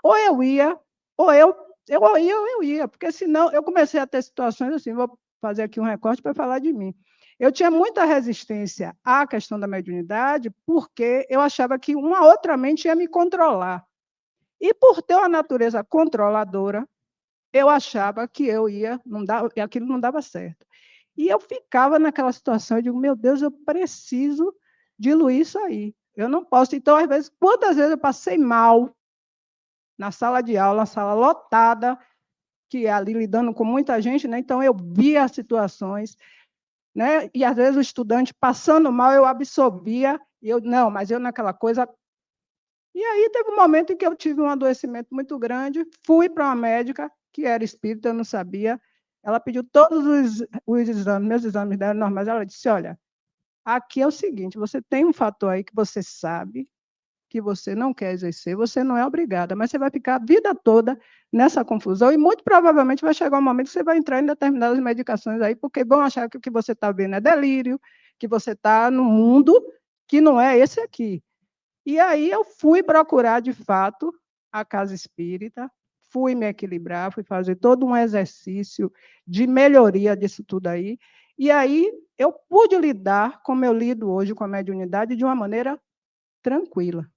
Speaker 4: ou eu ia, ou eu ia, porque senão eu comecei a ter situações assim, vou fazer aqui um recorte para falar de mim. Eu tinha muita resistência à questão da mediunidade, porque eu achava que uma outra mente ia me controlar. E por ter uma natureza controladora, eu achava que aquilo não dava certo. E eu ficava naquela situação, eu digo, meu Deus, eu preciso diluir isso aí. Eu não posso. Então, às vezes, quantas vezes eu passei mal na sala de aula, sala lotada, que é ali lidando com muita gente, né? Então eu via as situações, né? E às vezes o estudante passando mal, eu absorvia, e eu, não, mas eu naquela coisa. E aí teve um momento em que eu tive um adoecimento muito grande, fui para uma médica, que era espírita, eu não sabia, ela pediu todos os exames, meus exames deram normais, ela disse, olha, aqui é o seguinte, você tem um fator aí que você sabe, que você não quer exercer, você não é obrigada, mas você vai ficar a vida toda nessa confusão e muito provavelmente vai chegar um momento que você vai entrar em determinadas medicações aí, porque vão achar que o que você está vendo é delírio, que você está num mundo que não é esse aqui. E aí eu fui procurar, de fato, a casa espírita, fui me equilibrar, fui fazer todo um exercício de melhoria disso tudo aí, e aí eu pude lidar, como eu lido hoje com a mediunidade, de uma maneira tranquila.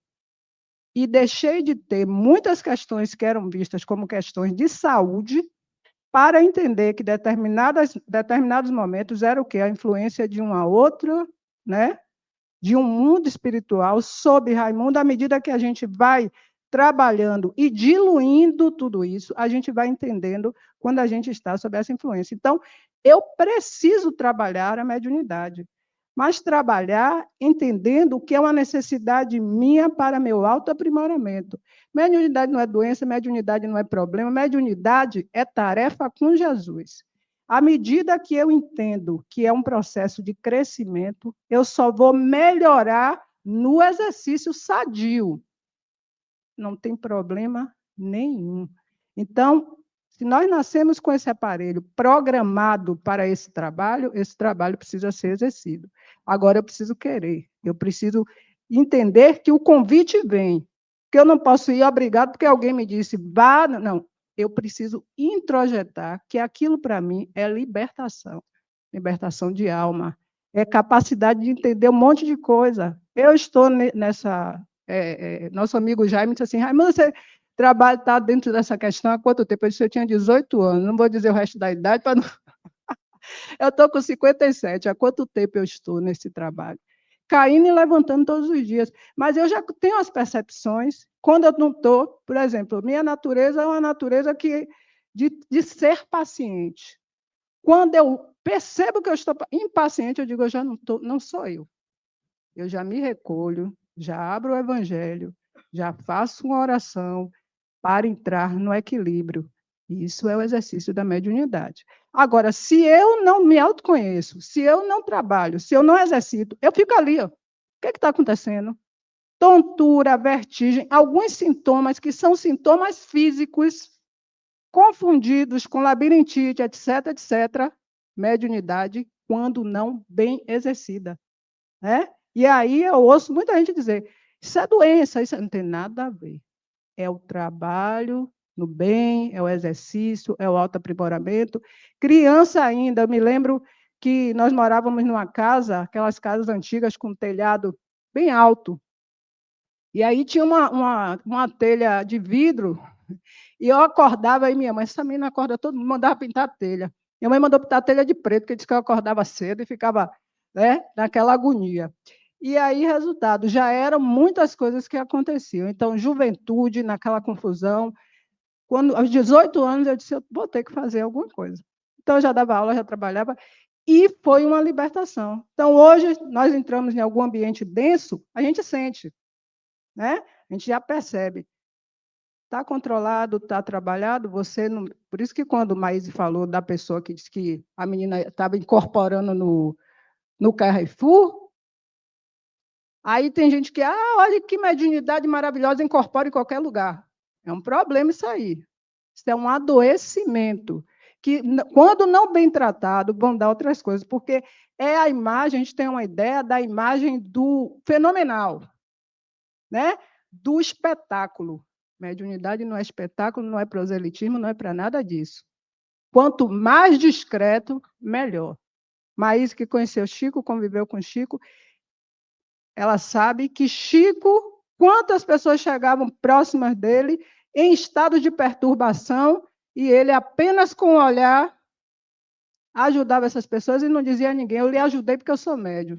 Speaker 4: E deixei de ter muitas questões que eram vistas como questões de saúde, para entender que determinados momentos era o quê? A influência de uma outra, né? De um mundo espiritual sob Raimundo. À medida que a gente vai trabalhando e diluindo tudo isso, a gente vai entendendo quando a gente está sob essa influência. Então, eu preciso trabalhar a mediunidade, mas trabalhar entendendo o que é uma necessidade minha para meu autoaprimoramento. Mediunidade não é doença, mediunidade não é problema, mediunidade é tarefa com Jesus. À medida que eu entendo que é um processo de crescimento, eu só vou melhorar no exercício sadio. Não tem problema nenhum. Então, se nós nascemos com esse aparelho programado para esse trabalho precisa ser exercido. Agora, eu preciso querer, eu preciso entender que o convite vem, que eu não posso ir obrigado porque alguém me disse, vá, não. Eu preciso introjetar que aquilo, para mim, é libertação de alma, é capacidade de entender um monte de coisa. Eu estou nessa... nosso amigo Jaime disse assim, Raimundo, você está dentro dessa questão há quanto tempo? Eu disse, eu tinha 18 anos, não vou dizer o resto da idade, para não... Eu estou com 57, há quanto tempo eu estou nesse trabalho? Caindo e levantando todos os dias. Mas eu já tenho as percepções, quando eu não estou, por exemplo, minha natureza é uma natureza de ser paciente. Quando eu percebo que eu estou impaciente, eu digo, eu já não sou eu. Eu já me recolho, já abro o evangelho, já faço uma oração para entrar no equilíbrio. Isso é o exercício da mediunidade. Agora, se eu não me autoconheço, se eu não trabalho, se eu não exercito, eu fico ali. Ó. O que está acontecendo? Tontura, vertigem, alguns sintomas que são sintomas físicos, confundidos com labirintite, etc., etc., mediunidade, quando não bem exercida. Né? E aí eu ouço muita gente dizer, isso é doença, isso não tem nada a ver. É o trabalho no bem, é o exercício, é o autoaprimoramento. Criança ainda, eu me lembro que nós morávamos numa casa, aquelas casas antigas com telhado bem alto. E aí tinha uma telha de vidro, e eu acordava, e minha mãe, essa menina acorda todo mundo, mandava pintar a telha. Minha mãe mandou pintar a telha de preto, porque disse que eu acordava cedo e ficava, né, naquela agonia. E aí, resultado, já eram muitas coisas que aconteciam. Então, juventude, naquela confusão. Quando, aos 18 anos, eu disse, eu vou ter que fazer alguma coisa. Então, eu já dava aula, já trabalhava, e foi uma libertação. Então, hoje, nós entramos em algum ambiente denso, a gente sente, né? A gente já percebe. Está controlado, está trabalhado, você não... Por isso que quando o Maíse falou da pessoa que disse que a menina estava incorporando no Carrefour, Aí tem gente que, olha que mediunidade maravilhosa, incorpora em qualquer lugar. É um problema isso aí. Isso é um adoecimento, que, quando não bem tratado, vão dar outras coisas, porque é a imagem, a gente tem uma ideia da imagem do fenomenal, né? Do espetáculo. Mediunidade não é espetáculo, não é proselitismo, não é para nada disso. Quanto mais discreto, melhor. Maís, que conheceu Chico, conviveu com Chico, ela sabe que Chico, quantas pessoas chegavam próximas dele, em estado de perturbação, e ele apenas com o olhar ajudava essas pessoas e não dizia a ninguém, eu lhe ajudei porque eu sou médium.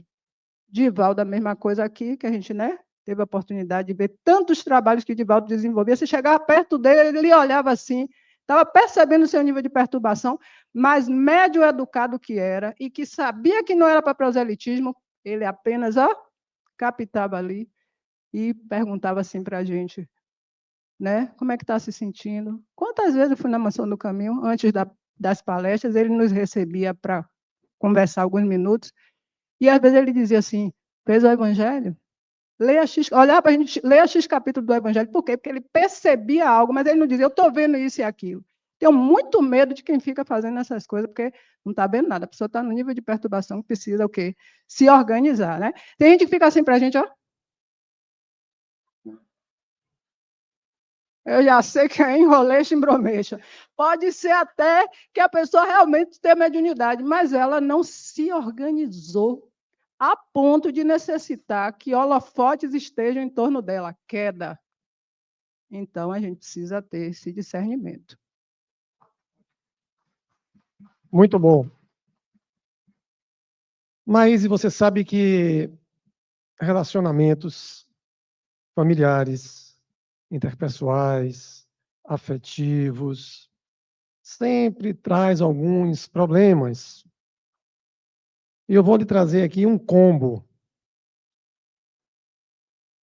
Speaker 4: Divaldo, a mesma coisa aqui, que a gente, né, teve a oportunidade de ver tantos trabalhos que Divaldo desenvolvia. Você chegava perto dele, ele olhava assim, estava percebendo o seu nível de perturbação, mas médio educado que era, e que sabia que não era para proselitismo, ele apenas captava ali e perguntava assim para a gente, né, como é que está se sentindo? Quantas vezes eu fui na Mansão do Caminho, antes das palestras, ele nos recebia para conversar alguns minutos, e às vezes ele dizia assim, fez o Evangelho? Leia X, olhava para a gente, leia X capítulo do Evangelho. Por quê? Porque ele percebia algo, mas ele não dizia, eu estou vendo isso e aquilo. Tenho muito medo de quem fica fazendo essas coisas, porque não está vendo nada. A pessoa está no nível de perturbação que precisa o quê? Se organizar, né? Tem gente que fica assim para a gente, ó. Eu já sei que é enroleixo, embromeixo. Pode ser até que a pessoa realmente tenha mediunidade, mas ela não se organizou a ponto de necessitar que holofotes estejam em torno dela, queda. Então, a gente precisa ter esse discernimento.
Speaker 1: Muito bom. Maíse, você sabe que relacionamentos familiares, interpessoais, afetivos, sempre traz alguns problemas. E eu vou lhe trazer aqui um combo.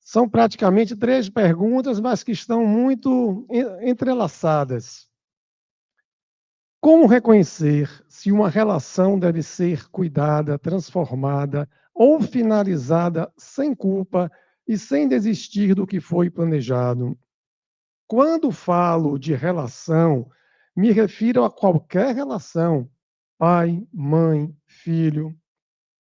Speaker 1: São praticamente 3 perguntas, mas que estão muito entrelaçadas. Como reconhecer se uma relação deve ser cuidada, transformada ou finalizada sem culpa e sem desistir do que foi planejado? Quando falo de relação, me refiro a qualquer relação, pai, mãe, filho.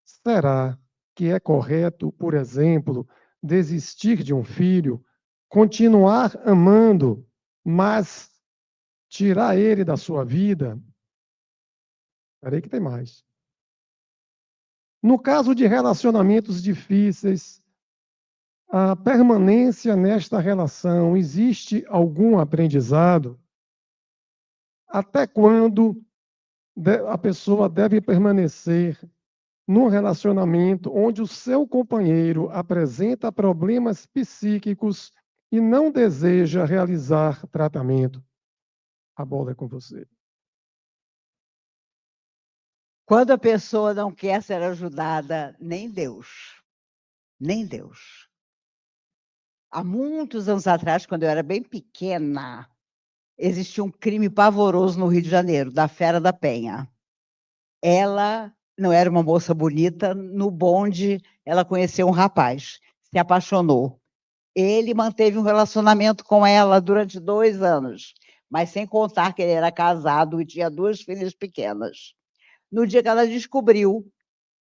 Speaker 1: Será que é correto, por exemplo, desistir de um filho, continuar amando, mas tirar ele da sua vida? Espera aí que tem mais. No caso de relacionamentos difíceis, a permanência nesta relação, existe algum aprendizado? Até quando a pessoa deve permanecer num relacionamento onde o seu companheiro apresenta problemas psíquicos e não deseja realizar tratamento? A bola é com você.
Speaker 3: Quando a pessoa não quer ser ajudada, nem Deus. Nem Deus. Há muitos anos atrás, quando eu era bem pequena, existia um crime pavoroso no Rio de Janeiro, da Fera da Penha. Ela não era uma moça bonita, no bonde ela conheceu um rapaz, se apaixonou. Ele manteve um relacionamento com ela durante 2 anos, mas sem contar que ele era casado e tinha 2 filhas pequenas. No dia que ela descobriu,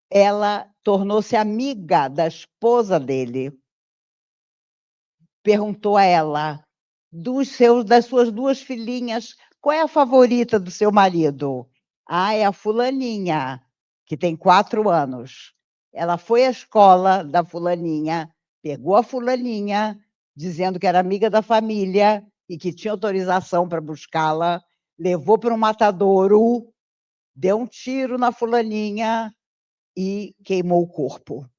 Speaker 3: ela tornou-se amiga da esposa dele. Perguntou a ela, das suas 2 filhinhas, qual é a favorita do seu marido? Ah, é a fulaninha, que tem 4 anos. Ela foi à escola da fulaninha, pegou a fulaninha, dizendo que era amiga da família e que tinha autorização para buscá-la, levou para um matadouro, deu um tiro na fulaninha e queimou o corpo.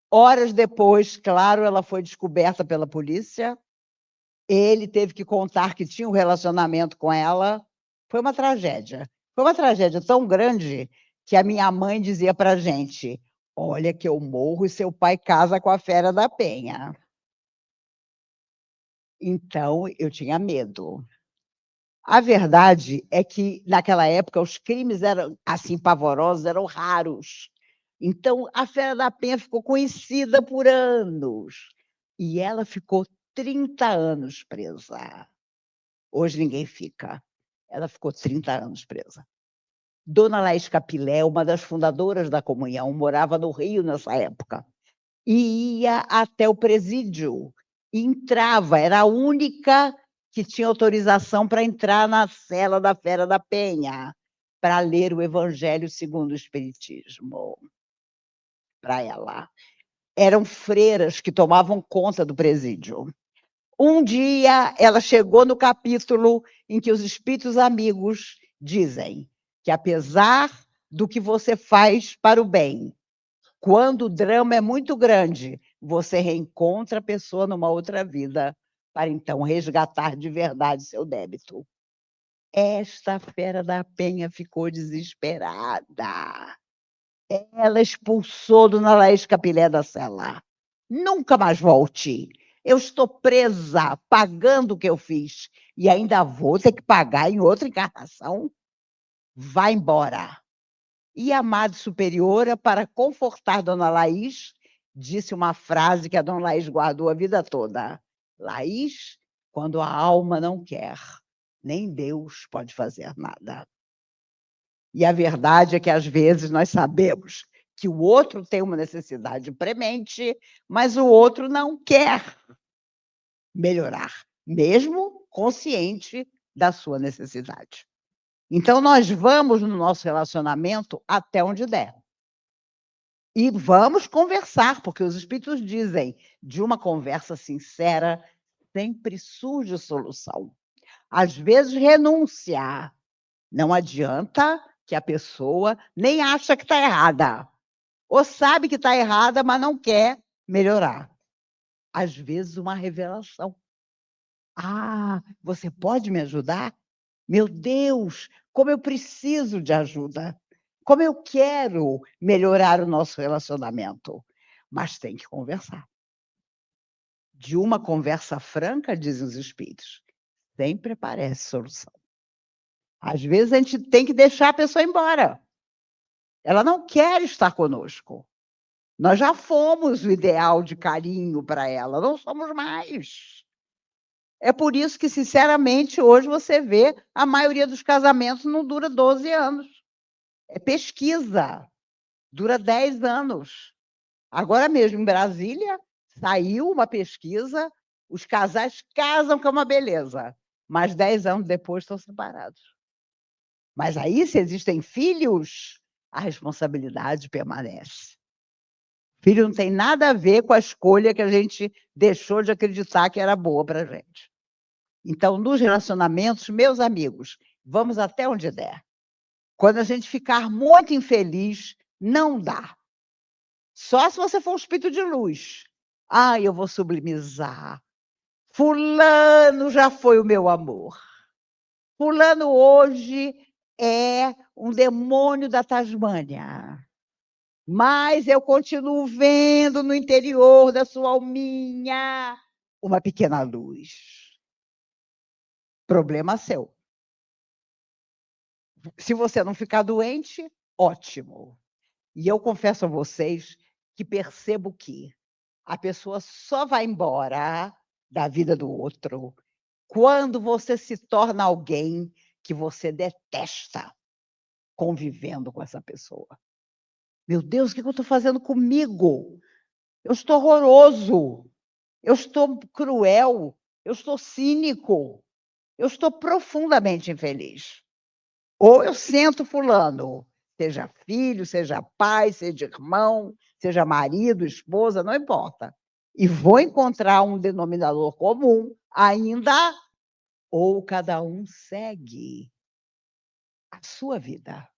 Speaker 3: Horas depois, claro, ela foi descoberta pela polícia. Ele teve que contar que tinha um relacionamento com ela. Foi uma tragédia. Foi uma tragédia tão grande que a minha mãe dizia para a gente: olha que eu morro e seu pai casa com a Fera da Penha. Então, eu tinha medo. A verdade é que, naquela época, os crimes eram assim pavorosos, eram raros. Então, a Fera da Penha ficou conhecida por anos. E ela ficou 30 anos presa. Hoje ninguém fica. Ela ficou 30 anos presa. Dona Laís Capilé, uma das fundadoras da Comunhão, morava no Rio nessa época. E ia até o presídio. Entrava, era a única que tinha autorização para entrar na cela da Fera da Penha, para ler o Evangelho segundo o Espiritismo. Para ela. Eram freiras que tomavam conta do presídio. Um dia, ela chegou no capítulo em que os espíritos amigos dizem que, apesar do que você faz para o bem, quando o drama é muito grande, você reencontra a pessoa numa outra vida para, então, resgatar de verdade seu débito. Esta Fera da Penha ficou desesperada. Ela expulsou Dona Laís Capilé da cela. Nunca mais volte. Eu estou presa, pagando o que eu fiz. E ainda vou ter que pagar em outra encarnação? Vá embora. E a Madre Superiora, para confortar Dona Laís, disse uma frase que a Dona Laís guardou a vida toda. Laís, quando a alma não quer, nem Deus pode fazer nada. E a verdade é que, às vezes, nós sabemos que o outro tem uma necessidade premente, mas o outro não quer melhorar, mesmo consciente da sua necessidade. Então, nós vamos no nosso relacionamento até onde der. E vamos conversar, porque os espíritos dizem, de uma conversa sincera, sempre surge solução. Às vezes, renúncia. Não adianta que a pessoa nem acha que está errada, ou sabe que está errada, mas não quer melhorar. Às vezes, uma revelação. Ah, você pode me ajudar? Meu Deus, como eu preciso de ajuda. Como eu quero melhorar o nosso relacionamento. Mas tem que conversar. De uma conversa franca, dizem os espíritos, sempre aparece solução. Às vezes, a gente tem que deixar a pessoa embora. Ela não quer estar conosco. Nós já fomos o ideal de carinho para ela, não somos mais. É por isso que, sinceramente, hoje você vê a maioria dos casamentos não dura 12 anos. É pesquisa, dura 10 anos. Agora mesmo, em Brasília, saiu uma pesquisa, os casais casam, que é uma beleza, mas 10 anos depois estão separados. Mas aí, se existem filhos, a responsabilidade permanece. Filho não tem nada a ver com a escolha que a gente deixou de acreditar que era boa para a gente. Então, nos relacionamentos, meus amigos, vamos até onde der. Quando a gente ficar muito infeliz, não dá. Só se você for um espírito de luz. Ah, eu vou sublimizar. Fulano já foi o meu amor. Fulano hoje é um demônio da Tasmânia. Mas eu continuo vendo no interior da sua alminha uma pequena luz. Problema seu. Se você não ficar doente, ótimo. E eu confesso a vocês que percebo que a pessoa só vai embora da vida do outro quando você se torna alguém que você detesta convivendo com essa pessoa. Meu Deus, o que eu estou fazendo comigo? Eu estou horroroso, eu estou cruel, eu estou cínico, eu estou profundamente infeliz. Ou eu sento fulano, seja filho, seja pai, seja irmão, seja marido, esposa, não importa. E vou encontrar um denominador comum ainda, ou cada um segue a sua vida.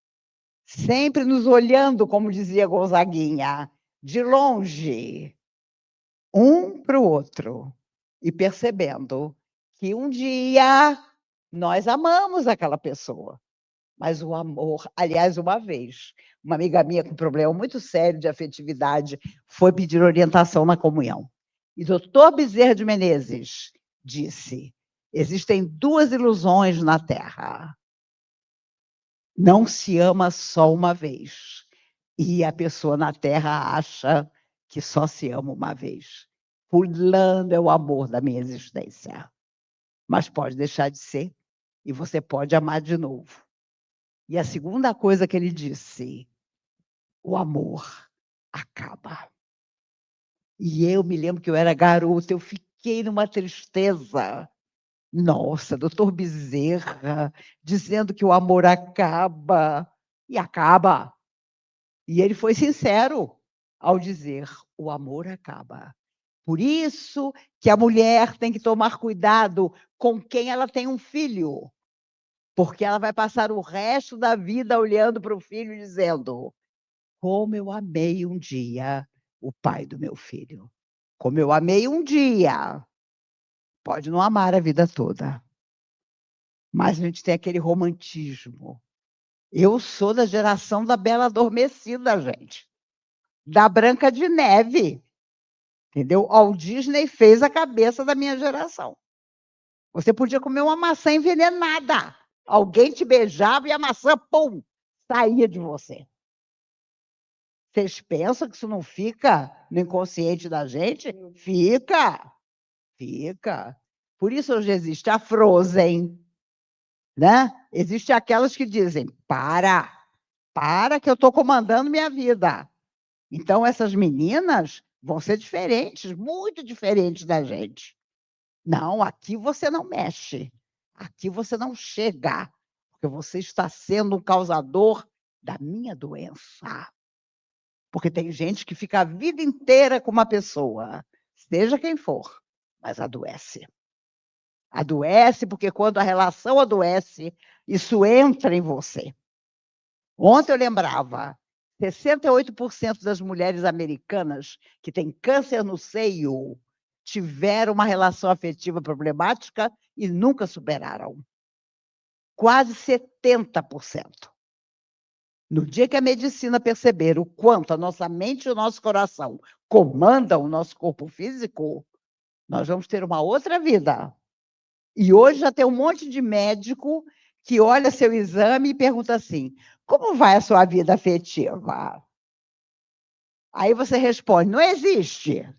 Speaker 3: Sempre nos olhando, como dizia Gonzaguinha, de longe, um para o outro, e percebendo que um dia nós amamos aquela pessoa. Mas o amor, aliás, uma vez, uma amiga minha com problema muito sério de afetividade foi pedir orientação na comunhão. E doutor Bezerra de Menezes disse, existem 2 ilusões na Terra. Não se ama só uma vez. E a pessoa na Terra acha que só se ama uma vez. Fulano é o amor da minha existência. Mas pode deixar de ser e você pode amar de novo. E a segunda coisa que ele disse: o amor acaba. E eu me lembro que eu era garota, eu fiquei numa tristeza. Nossa, doutor Bezerra, dizendo que o amor acaba. E acaba. E ele foi sincero ao dizer: o amor acaba. Por isso que a mulher tem que tomar cuidado com quem ela tem um filho, porque ela vai passar o resto da vida olhando para o filho e dizendo: como eu amei um dia o pai do meu filho. Como eu amei um dia. Pode não amar a vida toda, mas a gente tem aquele romantismo. Eu sou da geração da Bela Adormecida, gente. Da Branca de Neve. Entendeu? O Walt Disney fez a cabeça da minha geração. Você podia comer uma maçã envenenada. Alguém te beijava e a maçã, pum, saía de você. Vocês pensam que isso não fica no inconsciente da gente? Fica. Fica. Por isso hoje existe a Frozen, né? Existe aquelas que dizem: para que eu estou comandando minha vida. Então, essas meninas vão ser diferentes, muito diferentes da gente. Não, aqui você não mexe. Aqui você não chega, porque você está sendo um causador da minha doença. Porque tem gente que fica a vida inteira com uma pessoa, seja quem for, mas adoece. Adoece porque quando a relação adoece, isso entra em você. Ontem eu lembrava, 68% das mulheres americanas que têm câncer no seio tiveram uma relação afetiva problemática e nunca superaram. Quase 70%. No dia que a medicina perceber o quanto a nossa mente e o nosso coração comandam o nosso corpo físico, nós vamos ter uma outra vida. E hoje já tem um monte de médico que olha seu exame e pergunta assim: como vai a sua vida afetiva? Aí você responde: não existe.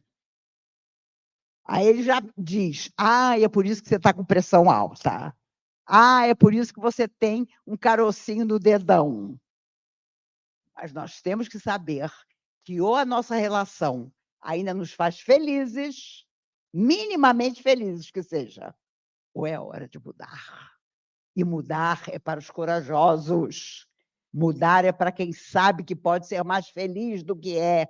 Speaker 3: Aí ele já diz: é por isso que você está com pressão alta. É por isso que você tem um carocinho no dedão. Mas nós temos que saber que ou a nossa relação ainda nos faz felizes, minimamente felizes que seja, ou é hora de mudar. E mudar é para os corajosos. Mudar é para quem sabe que pode ser mais feliz do que é,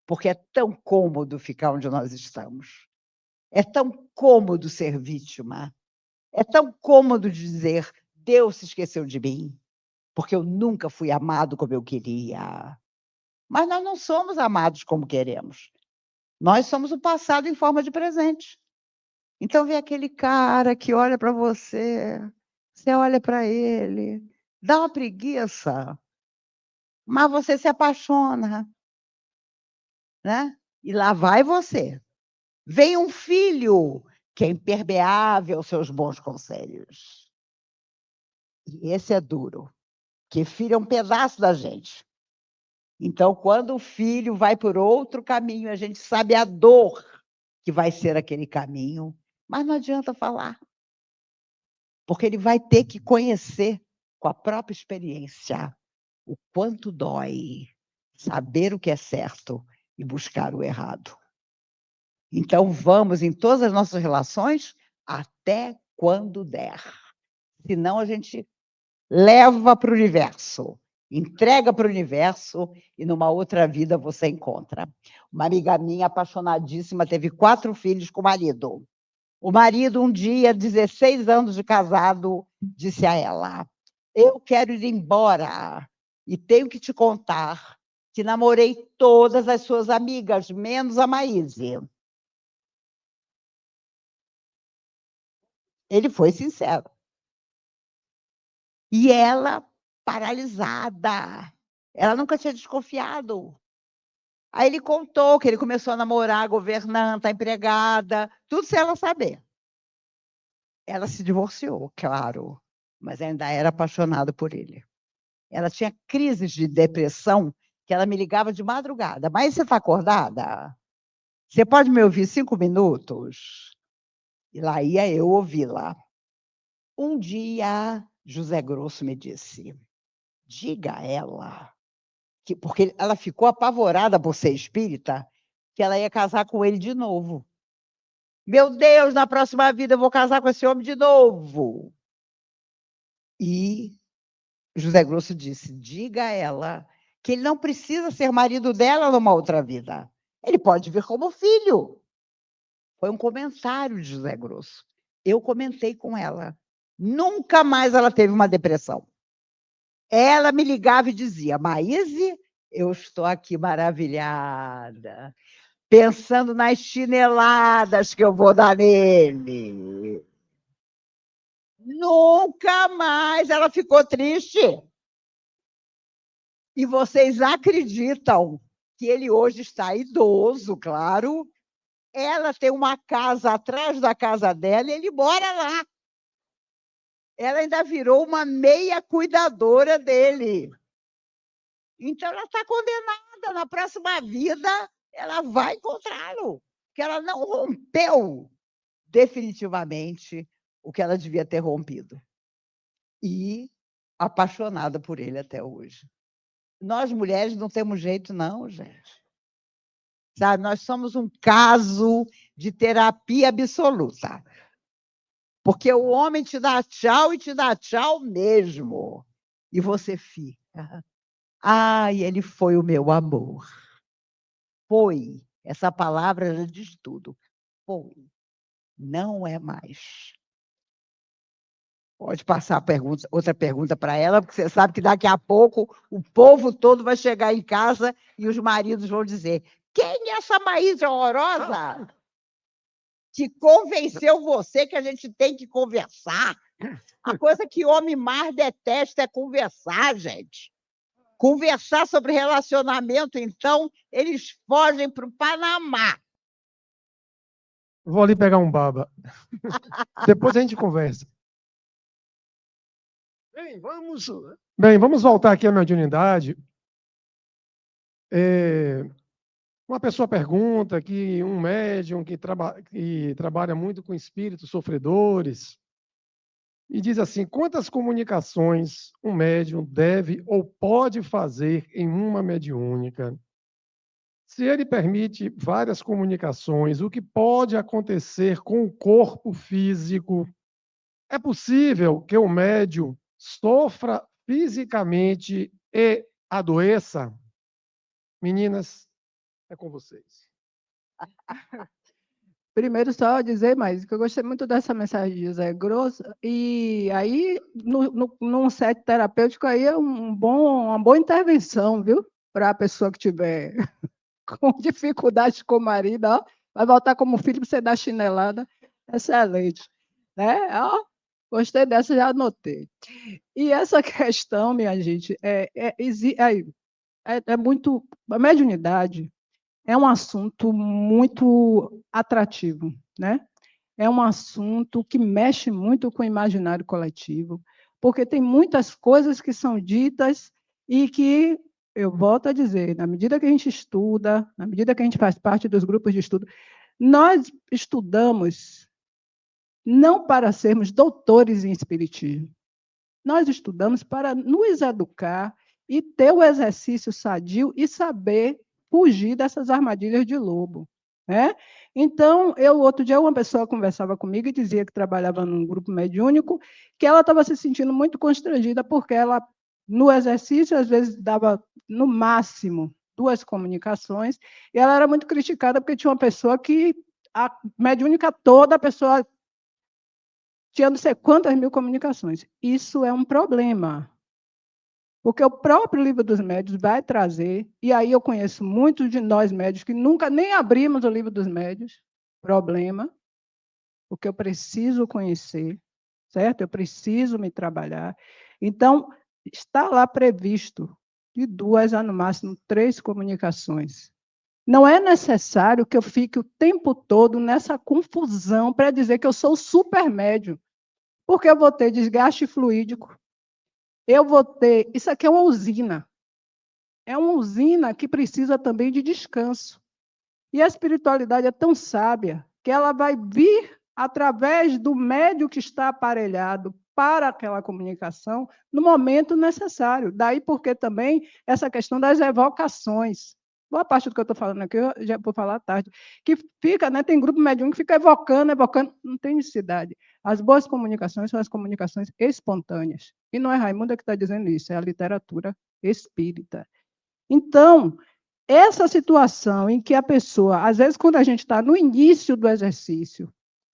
Speaker 3: porque é tão cômodo ficar onde nós estamos. É tão cômodo ser vítima. É tão cômodo dizer: Deus se esqueceu de mim, porque eu nunca fui amado como eu queria. Mas nós não somos amados como queremos. Nós somos o passado em forma de presente. Então, vem aquele cara que olha para você, você olha para ele, dá uma preguiça, mas você se apaixona, né? E lá vai você. Vem um filho que é impermeável aos seus bons conselhos. E esse é duro, porque filho é um pedaço da gente. Então, quando o filho vai por outro caminho, a gente sabe a dor que vai ser aquele caminho, mas não adianta falar, porque ele vai ter que conhecer com a própria experiência o quanto dói saber o que é certo e buscar o errado. Então, vamos em todas as nossas relações até quando der. Senão, a gente leva para o universo, entrega para o universo e numa outra vida você encontra. Uma amiga minha, apaixonadíssima, teve 4 filhos com o marido. O marido, um dia, 16 anos de casado, disse a ela: eu quero ir embora e tenho que te contar que namorei todas as suas amigas, menos a Maíse. Ele foi sincero. E ela, paralisada, ela nunca tinha desconfiado. Aí ele contou que ele começou a namorar a governanta, a empregada, tudo sem ela saber. Ela se divorciou, claro, mas ainda era apaixonada por ele. Ela tinha crises de depressão que ela me ligava de madrugada. Mas você está acordada? Você pode me ouvir 5 minutos? E lá ia eu ouvi-la. Um dia, José Grosso me disse, diga a ela, porque ela ficou apavorada por ser espírita, que ela ia casar com ele de novo. Meu Deus, na próxima vida eu vou casar com esse homem de novo. E José Grosso disse, diga a ela que ele não precisa ser marido dela numa outra vida. Ele pode vir como filho. Foi um comentário de José Grosso. Eu comentei com ela. Nunca mais ela teve uma depressão. Ela me ligava e dizia, Maíse, eu estou aqui maravilhada, pensando nas chineladas que eu vou dar nele. Nunca mais ela ficou triste. E vocês acreditam que ele hoje está idoso, claro. Ela tem uma casa atrás da casa dela e ele mora lá. Ela ainda virou uma meia cuidadora dele. Então, ela está condenada. Na próxima vida, ela vai encontrá-lo. Porque ela não rompeu definitivamente o que ela devia ter rompido. E apaixonada por ele até hoje. Nós, mulheres, não temos jeito, não, gente. Sabe, nós somos um caso de terapia absoluta. Porque o homem te dá tchau e te dá tchau mesmo. E você fica. Ai, ele foi o meu amor. Foi. Essa palavra já diz tudo. Foi. Não é mais. Pode passar outra pergunta para ela, porque você sabe que daqui a pouco o povo todo vai chegar em casa e os maridos vão dizer: quem é essa Maísa horrorosa que convenceu você que a gente tem que conversar? A coisa que homem mais detesta é conversar, gente. Conversar sobre relacionamento, então, eles fogem para o Panamá.
Speaker 1: Vou ali pegar um baba. Depois a gente conversa. Bem, vamos voltar aqui à mediunidade. Uma pessoa pergunta que um médium que trabalha muito com espíritos sofredores e diz assim, quantas comunicações um médium deve ou pode fazer em uma mediúnica? Se ele permite várias comunicações, o que pode acontecer com o corpo físico? É possível que o médium sofra fisicamente e adoeça? Meninas, é com vocês.
Speaker 4: Primeiro, só dizer mais, que eu gostei muito dessa mensagem de José Grosso, e aí, num set terapêutico, aí é uma boa intervenção, viu? Para a pessoa que tiver com dificuldade com o marido, ó, vai voltar como filho para você dar chinelada. Excelente. Né? Ó, gostei dessa, já anotei. E essa questão, minha gente, é muito... A mediunidade é um assunto muito atrativo, né? É um assunto que mexe muito com o imaginário coletivo, porque tem muitas coisas que são ditas e que, eu volto a dizer, na medida que a gente estuda, na medida que a gente faz parte dos grupos de estudo, nós estudamos não para sermos doutores em espiritismo, nós estudamos para nos educar e ter o exercício sadio e saber fugir dessas armadilhas de lobo, né? Então, outro dia, uma pessoa conversava comigo e dizia que trabalhava num grupo mediúnico, que ela estava se sentindo muito constrangida, porque ela, no exercício, às vezes dava, no máximo, 2 comunicações, e ela era muito criticada porque tinha uma pessoa que, a mediúnica toda, a pessoa tinha não sei quantas mil comunicações. Isso é um problema. Porque o próprio Livro dos Médiuns vai trazer, e aí eu conheço muitos de nós médios que nunca nem abrimos o Livro dos Médiuns, problema, porque eu preciso conhecer, certo? Eu preciso me trabalhar. Então, está lá previsto de 2 a, no máximo, 3 comunicações. Não é necessário que eu fique o tempo todo nessa confusão para dizer que eu sou super médium, porque eu vou ter desgaste fluídico, eu vou ter... Isso aqui é uma usina. é uma usina que precisa também de descanso. E a espiritualidade é tão sábia que ela vai vir através do médium que está aparelhado para aquela comunicação no momento necessário. Daí porque também essa questão das evocações. Boa parte do que eu estou falando aqui, eu já vou falar à tarde, que fica, né, tem grupo mediúnico que fica evocando, não tem necessidade. As boas comunicações são as comunicações espontâneas. E não é Raimunda que está dizendo isso, é a literatura espírita. Então, essa situação em que a pessoa, às vezes, quando a gente está no início do exercício,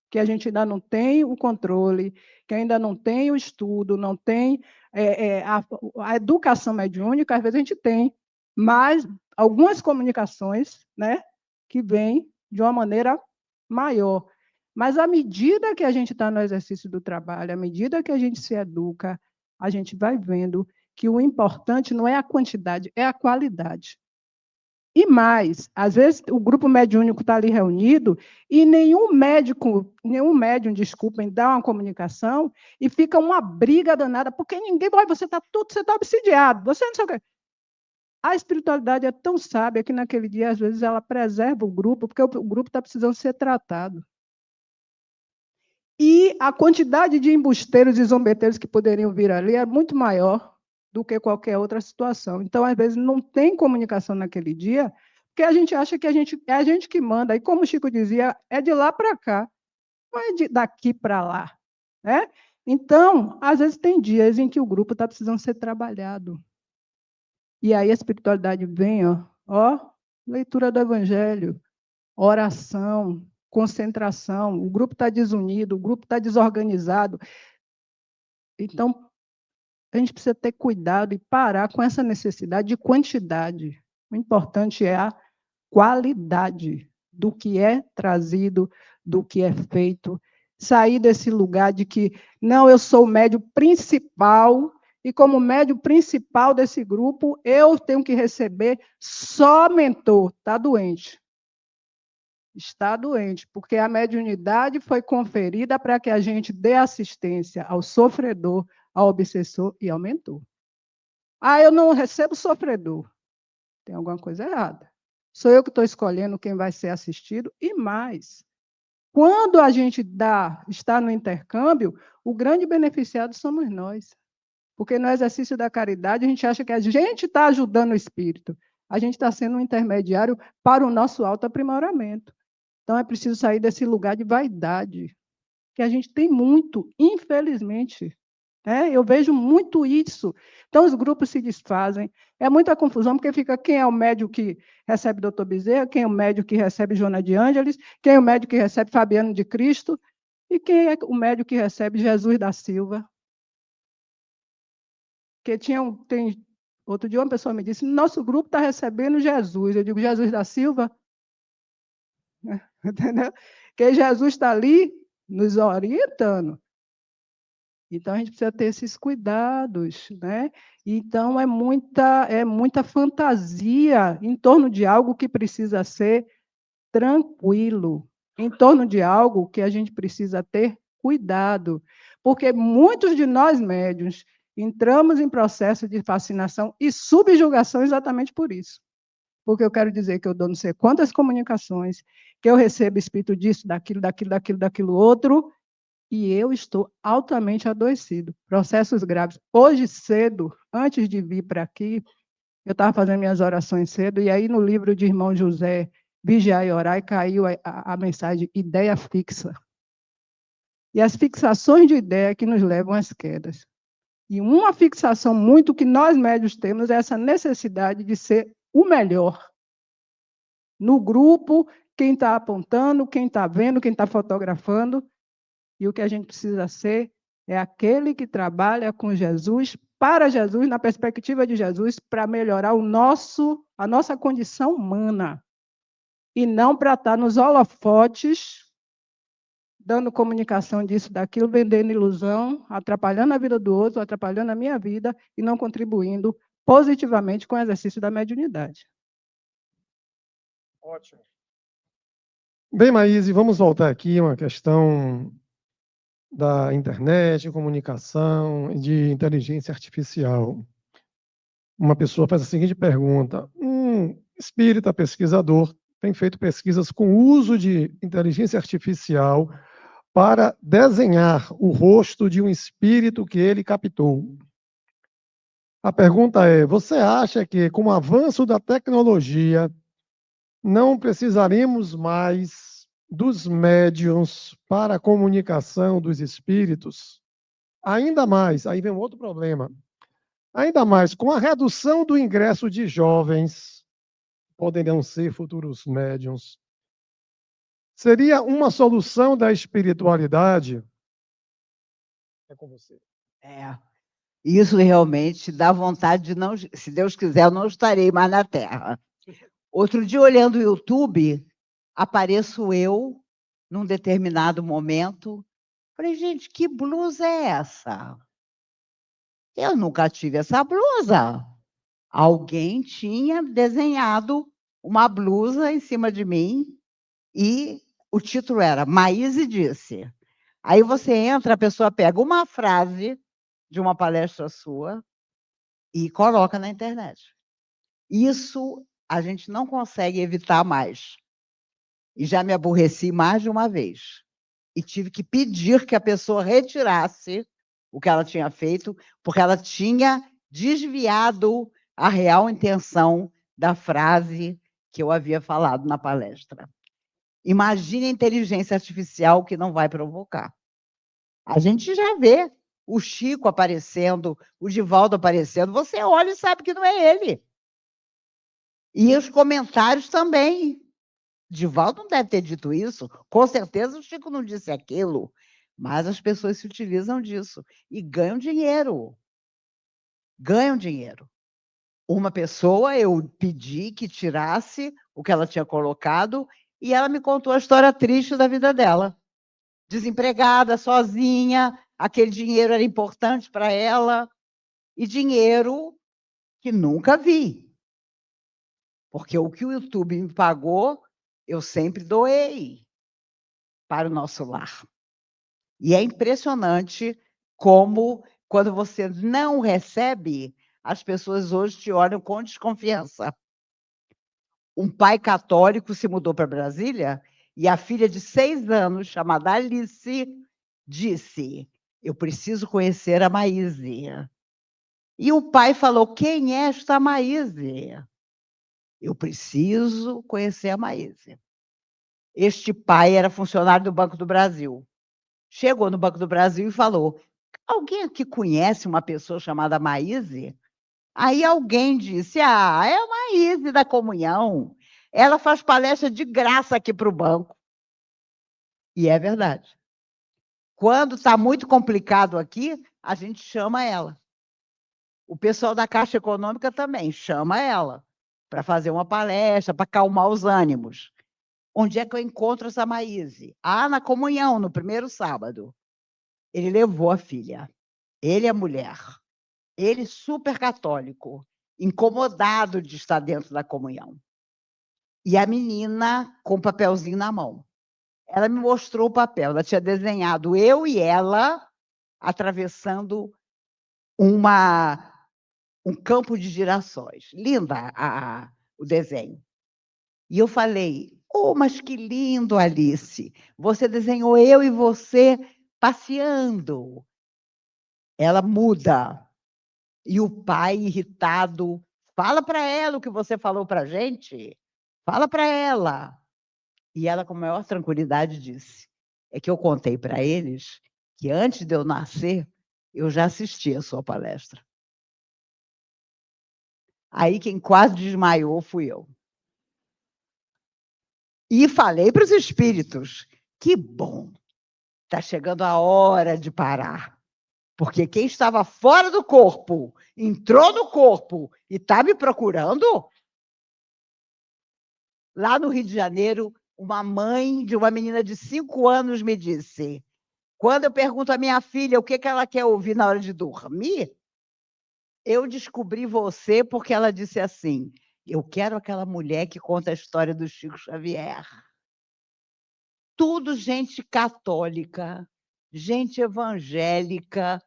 Speaker 4: que a gente ainda não tem o controle, que ainda não tem o estudo, não tem a educação mediúnica, às vezes a gente tem, mas algumas comunicações, né, que vêm de uma maneira maior. Mas à medida que a gente está no exercício do trabalho, à medida que a gente se educa, a gente vai vendo que o importante não é a quantidade, é a qualidade. E mais, às vezes o grupo mediúnico está ali reunido e nenhum médium, desculpem, dá uma comunicação e fica uma briga danada, porque ninguém vai, você está obsidiado, você não sei o quê. A espiritualidade é tão sábia que naquele dia, às vezes, ela preserva o grupo, porque o grupo está precisando ser tratado. E a quantidade de embusteiros e zombeteiros que poderiam vir ali é muito maior do que qualquer outra situação. Então, às vezes, não tem comunicação naquele dia, porque a gente acha que é a gente que manda. E, como o Chico dizia, é de lá para cá, não é daqui para lá. Né? Então, às vezes, tem dias em que o grupo está precisando ser trabalhado. E aí a espiritualidade vem, leitura do Evangelho, oração, concentração, o grupo está desunido, o grupo está desorganizado. Então, a gente precisa ter cuidado e parar com essa necessidade de quantidade. O importante é a qualidade do que é trazido, do que é feito. Sair desse lugar de que, não, eu sou o médium principal, e como médium principal desse grupo, eu tenho que receber só mentor. Está doente. Está doente, porque a mediunidade foi conferida para que a gente dê assistência ao sofredor, ao obsessor e ao mentor. Eu não recebo sofredor. Tem alguma coisa errada. Sou eu que estou escolhendo quem vai ser assistido e mais. Quando a gente está no intercâmbio, o grande beneficiado somos nós. Porque no exercício da caridade, a gente acha que a gente está ajudando o espírito. A gente está sendo um intermediário para o nosso autoaprimoramento. Então, é preciso sair desse lugar de vaidade, que a gente tem muito, infelizmente. Eu vejo muito isso. Então, os grupos se desfazem. É muita confusão, porque fica quem é o médium que recebe Dr. Bezerra, quem é o médium que recebe Joana de Ângeles, quem é o médium que recebe Fabiano de Cristo, e quem é o médium que recebe Jesus da Silva. Porque outro dia uma pessoa me disse, nosso grupo está recebendo Jesus. Eu digo, Jesus da Silva? Entendeu? Porque Jesus está ali nos orientando. Então, a gente precisa ter esses cuidados, né? Então, é muita fantasia em torno de algo que precisa ser tranquilo, em torno de algo que a gente precisa ter cuidado, porque muitos de nós médiuns entramos em processo de fascinação e subjugação exatamente por isso. Porque eu quero dizer que eu dou não sei quantas comunicações, que eu recebo espírito disso, daquilo outro, e eu estou altamente adoecido. Processos graves. Hoje cedo, antes de vir para aqui, eu estava fazendo minhas orações cedo, e aí no livro de Irmão José, Vigiar e Orar, caiu a mensagem ideia fixa. E as fixações de ideia que nos levam às quedas. E uma fixação muito que nós médios temos é essa necessidade de ser o melhor. No grupo, quem está apontando, quem está vendo, quem está fotografando. E o que a gente precisa ser é aquele que trabalha com Jesus, para Jesus, na perspectiva de Jesus, para melhorar a nossa condição humana. E não para estar nos holofotes, dando comunicação disso, daquilo, vendendo ilusão, atrapalhando a vida do outro, atrapalhando a minha vida e não contribuindo positivamente com o exercício da mediunidade.
Speaker 1: Ótimo. Bem, Maíse, vamos voltar aqui a uma questão da internet, comunicação e de inteligência artificial. uma pessoa faz a seguinte pergunta: um espírita pesquisador tem feito pesquisas com o uso de inteligência artificial para desenhar o rosto de um espírito que ele captou. A pergunta é: você acha que, com o avanço da tecnologia, não precisaremos mais dos médiuns para a comunicação dos espíritos? Ainda mais, aí vem um outro problema. Ainda mais, com a redução do ingresso de jovens, poderão ser futuros médiuns, seria uma solução da espiritualidade? É com você.
Speaker 3: É, isso realmente dá vontade de não, se Deus quiser, eu não estarei mais na Terra. Outro dia, olhando o YouTube, apareço eu, num determinado momento. Falei, gente, que blusa é essa? Eu nunca tive essa blusa. Alguém tinha desenhado uma blusa em cima de mim e o título era Maíse disse. Aí você entra, a pessoa pega uma frase de uma palestra sua e coloca na internet. Isso a gente não consegue evitar mais. E já me aborreci mais de uma vez. E tive que pedir que a pessoa retirasse o que ela tinha feito, porque ela tinha desviado a real intenção da frase que eu havia falado na palestra. Imagine a inteligência artificial que não vai provocar. A gente já vê o Chico aparecendo, o Divaldo aparecendo, você olha e sabe que não é ele. E os comentários também. Divaldo não deve ter dito isso, com certeza o Chico não disse aquilo, mas as pessoas se utilizam disso e ganham dinheiro. Ganham dinheiro. Uma pessoa, eu pedi que tirasse o que ela tinha colocado e ela me contou a história triste da vida dela. Desempregada, sozinha, aquele dinheiro era importante para ela, e dinheiro que nunca vi. Porque o que o YouTube me pagou, eu sempre doei para o nosso lar. E é impressionante como, quando você não recebe, as pessoas hoje te olham com desconfiança. Um pai católico se mudou para Brasília e a filha de 6 anos, chamada Alice, disse: eu preciso conhecer a Maíse. E o pai falou: quem é esta Maíse? Eu preciso conhecer a Maíse. Este pai era funcionário do Banco do Brasil. Chegou no Banco do Brasil e falou: alguém aqui conhece uma pessoa chamada Maíse? Aí alguém disse: é a Maíse da Comunhão. Ela faz palestra de graça aqui para o banco. E é verdade. Quando está muito complicado aqui, a gente chama ela. O pessoal da Caixa Econômica também chama ela para fazer uma palestra, para acalmar os ânimos. Onde é que eu encontro essa Maíse? Na Comunhão, no primeiro sábado. Ele levou a filha. Ele é mulher. Ele super católico, incomodado de estar dentro da comunhão. E a menina com o papelzinho na mão. Ela me mostrou o papel. Ela tinha desenhado eu e ela atravessando um campo de girassóis. Linda o desenho. E eu falei: oh, mas que lindo, Alice. Você desenhou eu e você passeando. Ela muda. E o pai, irritado, fala para ela o que você falou para a gente. Fala para ela. E ela, com a maior tranquilidade, disse: é que eu contei para eles que antes de eu nascer, eu já assisti a sua palestra. Aí quem quase desmaiou fui eu. E falei para os espíritos: que bom, está chegando a hora de parar. Porque quem estava fora do corpo, entrou no corpo e está me procurando. Lá no Rio de Janeiro, uma mãe de uma menina de 5 anos me disse: quando eu pergunto à minha filha o que ela quer ouvir na hora de dormir, eu descobri você porque ela disse assim: eu quero aquela mulher que conta a história do Chico Xavier. Tudo gente católica, gente evangélica,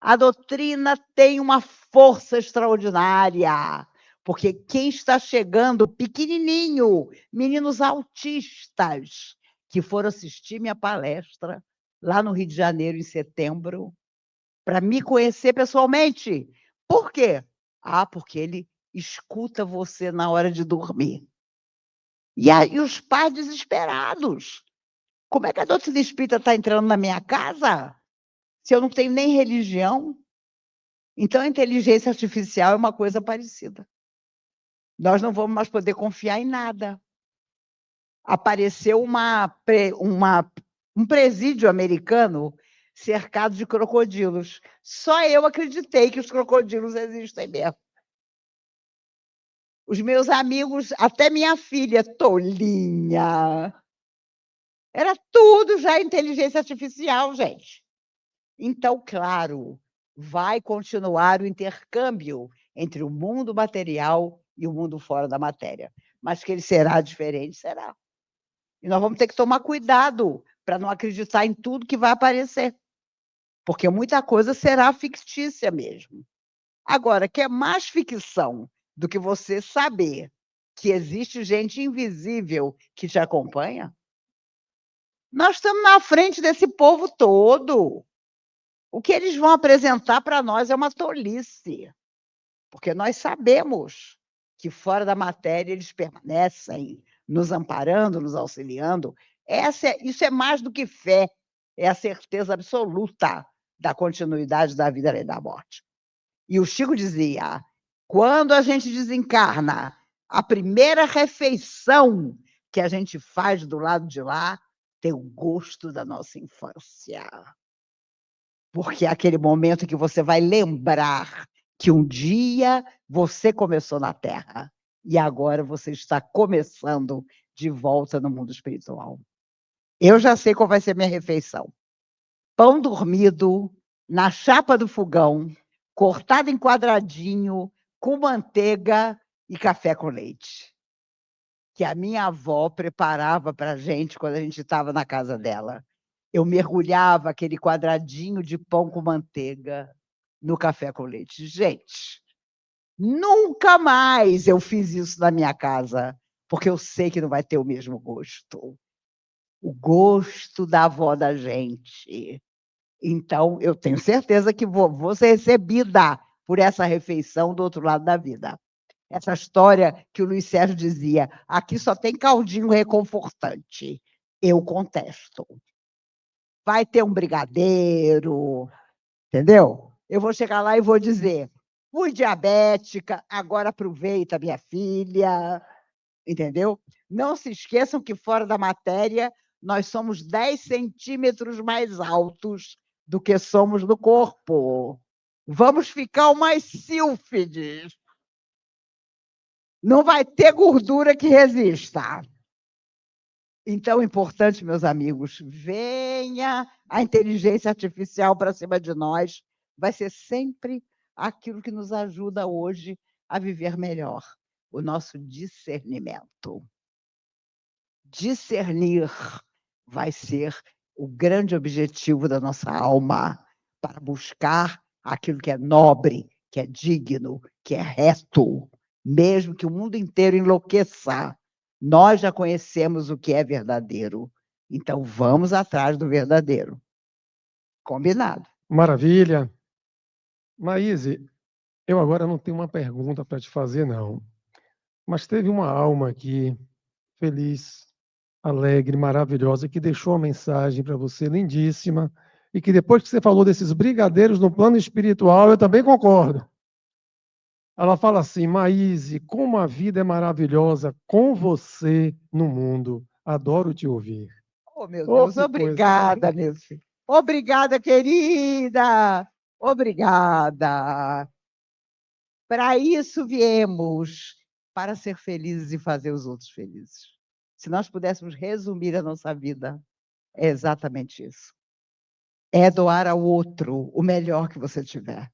Speaker 3: A doutrina tem uma força extraordinária, porque quem está chegando pequenininho, meninos autistas, que foram assistir minha palestra lá no Rio de Janeiro, em setembro, para me conhecer pessoalmente. Por quê? Porque ele escuta você na hora de dormir. E aí os pais desesperados. Como é que a doutrina espírita está entrando na minha casa se eu não tenho nem religião? Então, a inteligência artificial é uma coisa parecida. Nós não vamos mais poder confiar em nada. Apareceu um presídio americano cercado de crocodilos. Só eu acreditei que os crocodilos existem mesmo. Os meus amigos, até minha filha, tolinha, era tudo já inteligência artificial, gente. Então, claro, vai continuar o intercâmbio entre o mundo material e o mundo fora da matéria. Mas que ele será diferente, será. E nós vamos ter que tomar cuidado para não acreditar em tudo que vai aparecer. Porque muita coisa será fictícia mesmo. Agora, que é mais ficção do que você saber que existe gente invisível que te acompanha? Nós estamos na frente desse povo todo. O que eles vão apresentar para nós é uma tolice, porque nós sabemos que fora da matéria eles permanecem nos amparando, nos auxiliando. Isso é mais do que fé, é a certeza absoluta da continuidade da vida além da morte. E o Chico dizia, quando a gente desencarna, a primeira refeição que a gente faz do lado de lá tem o gosto da nossa infância. Porque é aquele momento que você vai lembrar que um dia você começou na Terra e agora você está começando de volta no mundo espiritual. Eu já sei qual vai ser minha refeição. Pão dormido, na chapa do fogão, cortado em quadradinho, com manteiga e café com leite. Que a minha avó preparava para a gente quando a gente estava na casa dela. Eu mergulhava aquele quadradinho de pão com manteiga no café com leite. Gente, nunca mais eu fiz isso na minha casa, porque eu sei que não vai ter o mesmo gosto. O gosto da avó da gente. Então, eu tenho certeza que vou ser recebida por essa refeição do outro lado da vida. Essa história que o Luiz Sérgio dizia, aqui só tem caldinho reconfortante. Eu contesto. Vai ter um brigadeiro, entendeu? Eu vou chegar lá e vou dizer, fui diabética, agora aproveita, minha filha, entendeu? Não se esqueçam que fora da matéria, nós somos 10 centímetros mais altos do que somos no corpo. Vamos ficar umas sílfides. Não vai ter gordura que resista. Então, é importante, meus amigos, venha a inteligência artificial para cima de nós. Vai ser sempre aquilo que nos ajuda hoje a viver melhor, o nosso discernimento. Discernir vai ser o grande objetivo da nossa alma para buscar aquilo que é nobre, que é digno, que é reto, mesmo que o mundo inteiro enlouqueça. Nós já conhecemos o que é verdadeiro, então vamos atrás do verdadeiro. Combinado.
Speaker 1: Maravilha. Maíse, eu agora não tenho uma pergunta para te fazer, não. Mas teve uma alma aqui, feliz, alegre, maravilhosa, que deixou uma mensagem para você lindíssima, e que depois que você falou desses brigadeiros no plano espiritual, eu também concordo. Ela fala assim, Maíse, como a vida é maravilhosa com você no mundo. Adoro te ouvir.
Speaker 3: Oh, meu
Speaker 1: Oh,
Speaker 3: Deus,
Speaker 1: que
Speaker 3: obrigada, meu filho. Obrigada, querida. Obrigada. Para isso viemos, para ser felizes e fazer os outros felizes. Se nós pudéssemos resumir a nossa vida, é exatamente isso. É doar ao outro o melhor que você tiver.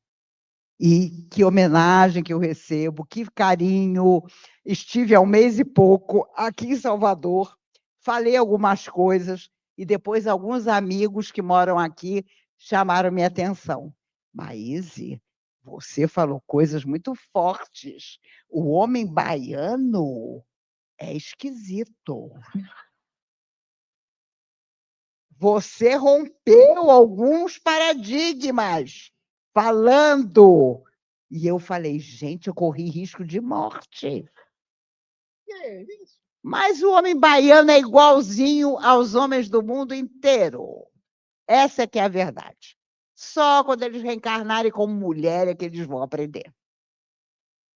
Speaker 3: E que homenagem que eu recebo, que carinho. Estive há um mês e pouco aqui em Salvador, falei algumas coisas e depois alguns amigos que moram aqui chamaram minha atenção. Maíse, você falou coisas muito fortes. O homem baiano é esquisito. Você rompeu alguns paradigmas falando. E eu falei, gente, eu corri risco de morte. Mas o homem baiano é igualzinho aos homens do mundo inteiro. Essa é que é a verdade. Só quando eles reencarnarem como mulher é que eles vão aprender.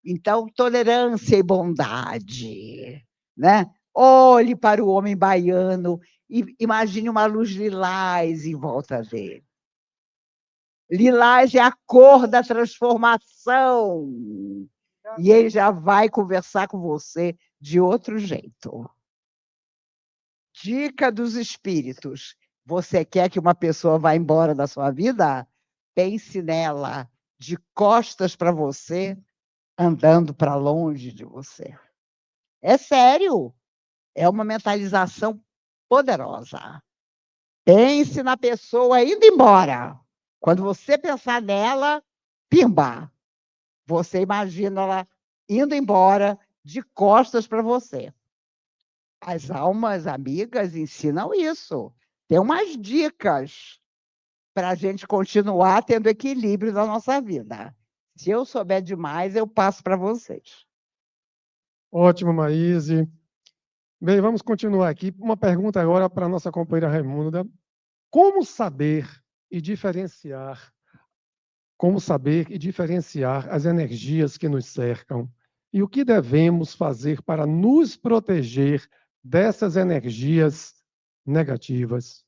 Speaker 3: Então, tolerância e bondade, né? Olhe para o homem baiano e imagine uma luz lilás em volta dele. Lilás é a cor da transformação. E ele já vai conversar com você de outro jeito. Dica dos espíritos. Você quer que uma pessoa vá embora da sua vida? Pense nela de costas para você, andando para longe de você. É sério. É uma mentalização poderosa. Pense na pessoa indo embora. Quando você pensar nela, pimba! Você imagina ela indo embora de costas para você. As almas amigas ensinam isso. Tem umas dicas para a gente continuar tendo equilíbrio na nossa vida. Se eu souber demais, eu passo para vocês.
Speaker 1: Ótimo, Maíse. Bem, vamos continuar aqui. Uma pergunta agora para a nossa companheira Raimunda. Como saber e diferenciar as energias que nos cercam? E o que devemos fazer para nos proteger dessas energias negativas?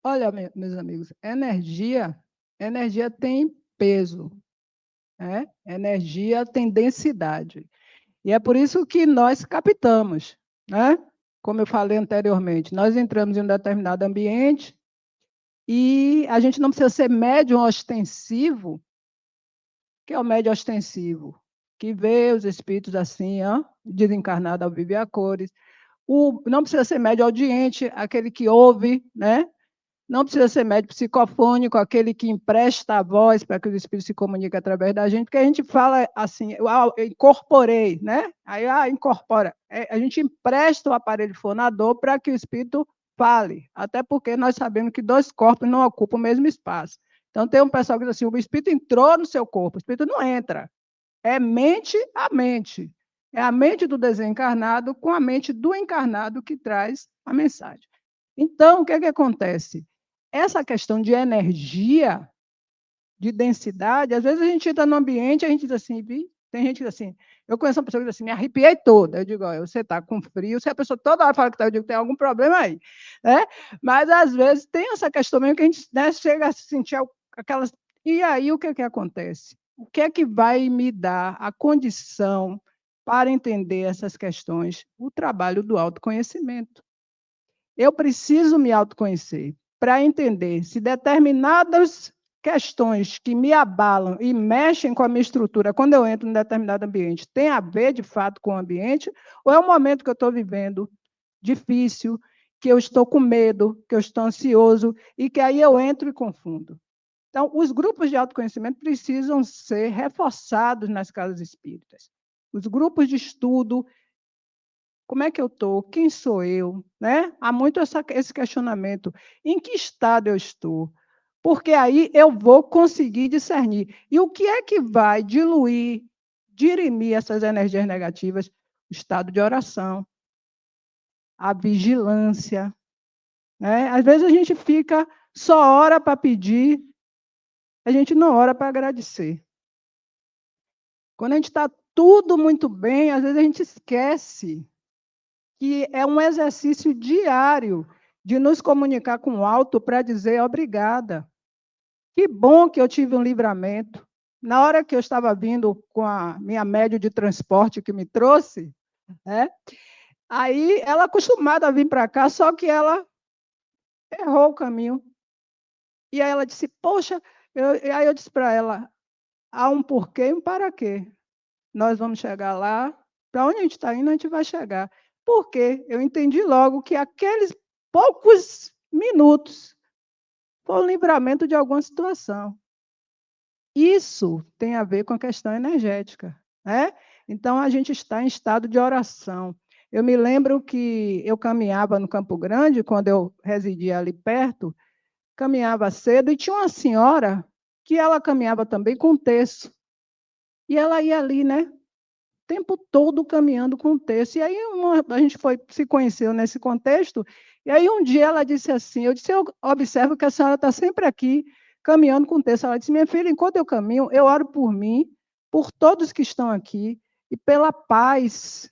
Speaker 4: Olha, meus amigos, energia tem peso, né? Energia tem densidade. E é por isso que nós captamos, né? Como eu falei anteriormente, nós entramos em um determinado ambiente e a gente não precisa ser médium ostensivo, que é o médium ostensivo, que vê os espíritos assim, ó, desencarnado ao vivo e a cores. Não precisa ser médium audiente, aquele que ouve, né? Não precisa ser médium psicofônico, aquele que empresta a voz para que o espírito se comunique através da gente, porque a gente fala assim, eu incorporei, né? Aí, incorpora. A gente empresta o aparelho fonador para que o espírito fale, até porque nós sabemos que dois corpos não ocupam o mesmo espaço. Então, tem um pessoal que diz assim, o espírito entrou no seu corpo, o espírito não entra. É mente a mente. É a mente do desencarnado com a mente do encarnado que traz a mensagem. Então, o que acontece? Essa questão de energia, de densidade, às vezes a gente entra no ambiente e a gente diz assim, tem gente que diz assim, eu conheço uma pessoa que diz assim, me arrepiei toda. Eu digo, ó, você está com frio, se a pessoa toda hora fala que está, eu digo, tem algum problema aí. Né? Mas, às vezes, tem essa questão mesmo que a gente, né, chega a sentir aquelas... E aí, o que acontece? O que é que vai me dar a condição para entender essas questões? O trabalho do autoconhecimento. Eu preciso me autoconhecer para entender se determinadas questões que me abalam e mexem com a minha estrutura quando eu entro em determinado ambiente tem a ver, de fato, com o ambiente, ou é um momento que eu estou vivendo difícil, que eu estou com medo, que eu estou ansioso, e que aí eu entro e confundo. Então, os grupos de autoconhecimento precisam ser reforçados nas casas espíritas. Os grupos de estudo, como é que eu estou? Quem sou eu? Né? Há muito esse questionamento. Em que estado eu estou? Porque aí eu vou conseguir discernir. E o que é que vai diluir, dirimir essas energias negativas? O estado de oração, a vigilância. Né? Às vezes a gente fica só ora para pedir, a gente não ora para agradecer. Quando a gente está tudo muito bem, às vezes a gente esquece que é um exercício diário de nos comunicar com o alto para dizer obrigada. Que bom que eu tive um livramento. Na hora que eu estava vindo com a minha média de transporte que me trouxe, né? Aí ela acostumada a vir para cá, só que ela errou o caminho. E aí ela disse, poxa, aí eu disse para ela, há um porquê e um para quê. Nós vamos chegar lá, para onde a gente está indo, a gente vai chegar. Por quê? Eu entendi logo que aqueles poucos minutos, foi o livramento de alguma situação. Isso tem a ver com a questão energética, né? Então, a gente está em estado de oração. Eu me lembro que eu caminhava no Campo Grande, quando eu residia ali perto, caminhava cedo, e tinha uma senhora que ela caminhava também com terço. E ela ia ali, né? O tempo todo caminhando com terço. E aí a gente se conheceu nesse contexto, e aí um dia ela disse assim, eu disse, eu observo que a senhora está sempre aqui, caminhando com terço. Ela disse, minha filha, enquanto eu caminho, eu oro por mim, por todos que estão aqui, e pela paz,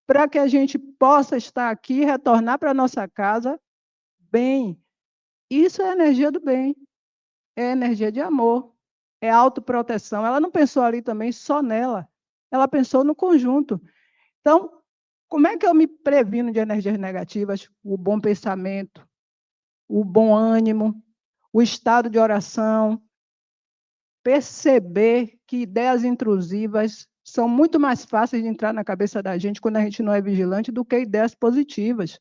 Speaker 4: para que a gente possa estar aqui, retornar para a nossa casa bem. Isso é energia do bem, é energia de amor, é autoproteção. Ela não pensou ali também só nela, ela pensou no conjunto. Então, como é que eu me previno de energias negativas? O bom pensamento, o bom ânimo, o estado de oração, perceber que ideias intrusivas são muito mais fáceis de entrar na cabeça da gente quando a gente não é vigilante do que ideias positivas.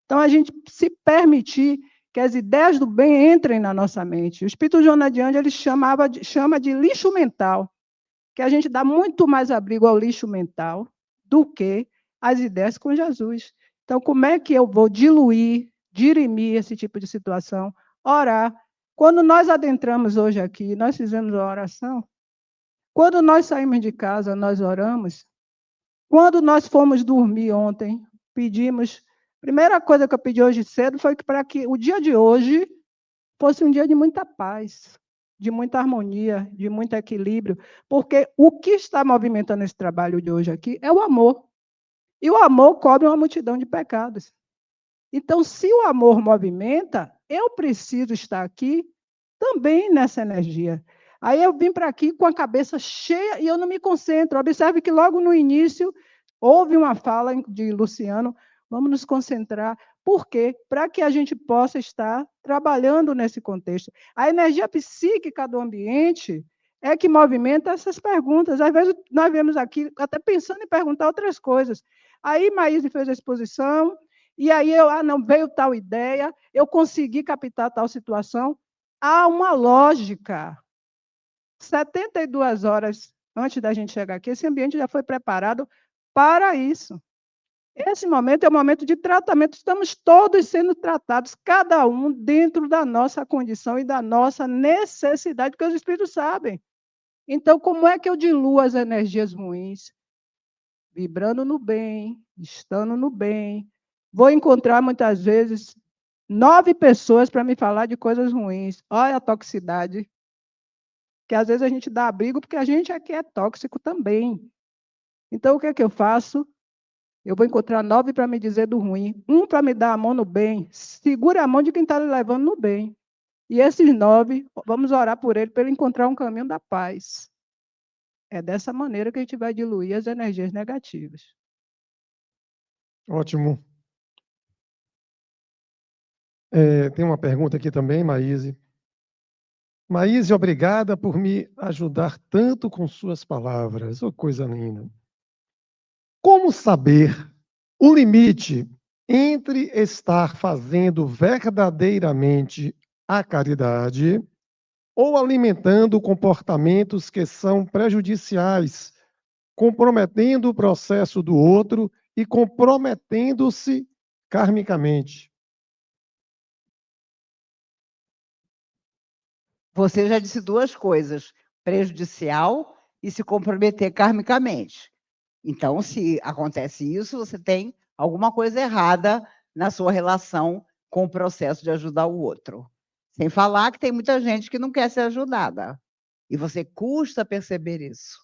Speaker 4: Então, a gente se permitir que as ideias do bem entrem na nossa mente. O Espírito Joana de Ângeles ele chama de lixo mental, que a gente dá muito mais abrigo ao lixo mental do que às ideias com Jesus. Então, como é que eu vou dirimir esse tipo de situação? Orar. Quando nós adentramos hoje aqui, nós fizemos a oração. Quando nós saímos de casa, nós oramos. Quando nós fomos dormir ontem, pedimos. Primeira coisa que eu pedi hoje cedo foi para que o dia de hoje fosse um dia de muita paz, de muita harmonia, de muito equilíbrio, porque o que está movimentando esse trabalho de hoje aqui é o amor. E o amor cobre uma multidão de pecados. Então, se o amor movimenta, eu preciso estar aqui também nessa energia. Aí eu vim para aqui com a cabeça cheia e eu não me concentro. Observe que logo no início houve uma fala de Luciano, vamos nos concentrar. Por quê? Para que a gente possa estar trabalhando nesse contexto. A energia psíquica do ambiente é que movimenta essas perguntas. Às vezes nós vemos aqui até pensando em perguntar outras coisas. Aí Maíse fez a exposição, e aí não veio tal ideia, eu consegui captar tal situação. Há uma lógica. 72 horas antes da gente chegar aqui, esse ambiente já foi preparado para isso. Esse momento é um momento de tratamento, estamos todos sendo tratados, cada um dentro da nossa condição e da nossa necessidade, porque os espíritos sabem. Então, como é que eu diluo as energias ruins? Vibrando no bem, estando no bem. Vou encontrar, muitas vezes, 9 pessoas para me falar de coisas ruins. Olha a toxicidade. Que às vezes a gente dá abrigo porque a gente aqui é tóxico também. Então, o que é que eu faço? Eu vou encontrar 9 para me dizer do ruim, um para me dar a mão no bem. Segure a mão de quem está lhe levando no bem. E esses 9, vamos orar por ele, para ele encontrar um caminho da paz. É dessa maneira que a gente vai diluir as energias negativas.
Speaker 1: Ótimo. Tem uma pergunta aqui também, Maíse. Maíse, obrigada por me ajudar tanto com suas palavras. Oh, coisa linda. Como saber o limite entre estar fazendo verdadeiramente a caridade ou alimentando comportamentos que são prejudiciais, comprometendo o processo do outro e comprometendo-se karmicamente?
Speaker 3: Você já disse duas coisas: prejudicial e se comprometer karmicamente. Então, se acontece isso, você tem alguma coisa errada na sua relação com o processo de ajudar o outro. Sem falar que tem muita gente que não quer ser ajudada. E você custa perceber isso.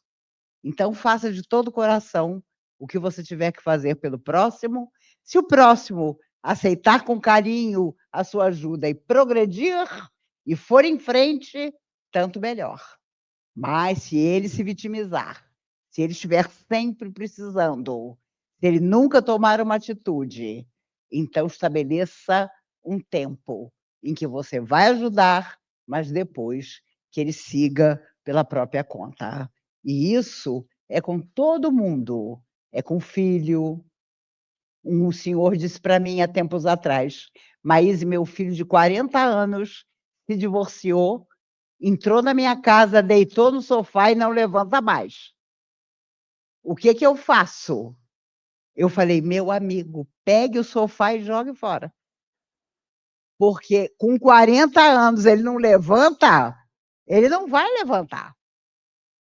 Speaker 3: Então, faça de todo o coração o que você tiver que fazer pelo próximo. Se o próximo aceitar com carinho a sua ajuda e progredir, e for em frente, tanto melhor. Mas se ele se vitimizar, se ele estiver sempre precisando, se ele nunca tomar uma atitude, então estabeleça um tempo em que você vai ajudar, mas depois que ele siga pela própria conta. E isso é com todo mundo, é com o filho, Um senhor disse para mim há tempos atrás: Maíse, meu filho de 40 anos se divorciou, entrou na minha casa, deitou no sofá e não levanta mais. O que eu faço? Eu falei, meu amigo, pegue o sofá e jogue fora. Porque com 40 anos ele não levanta, ele não vai levantar.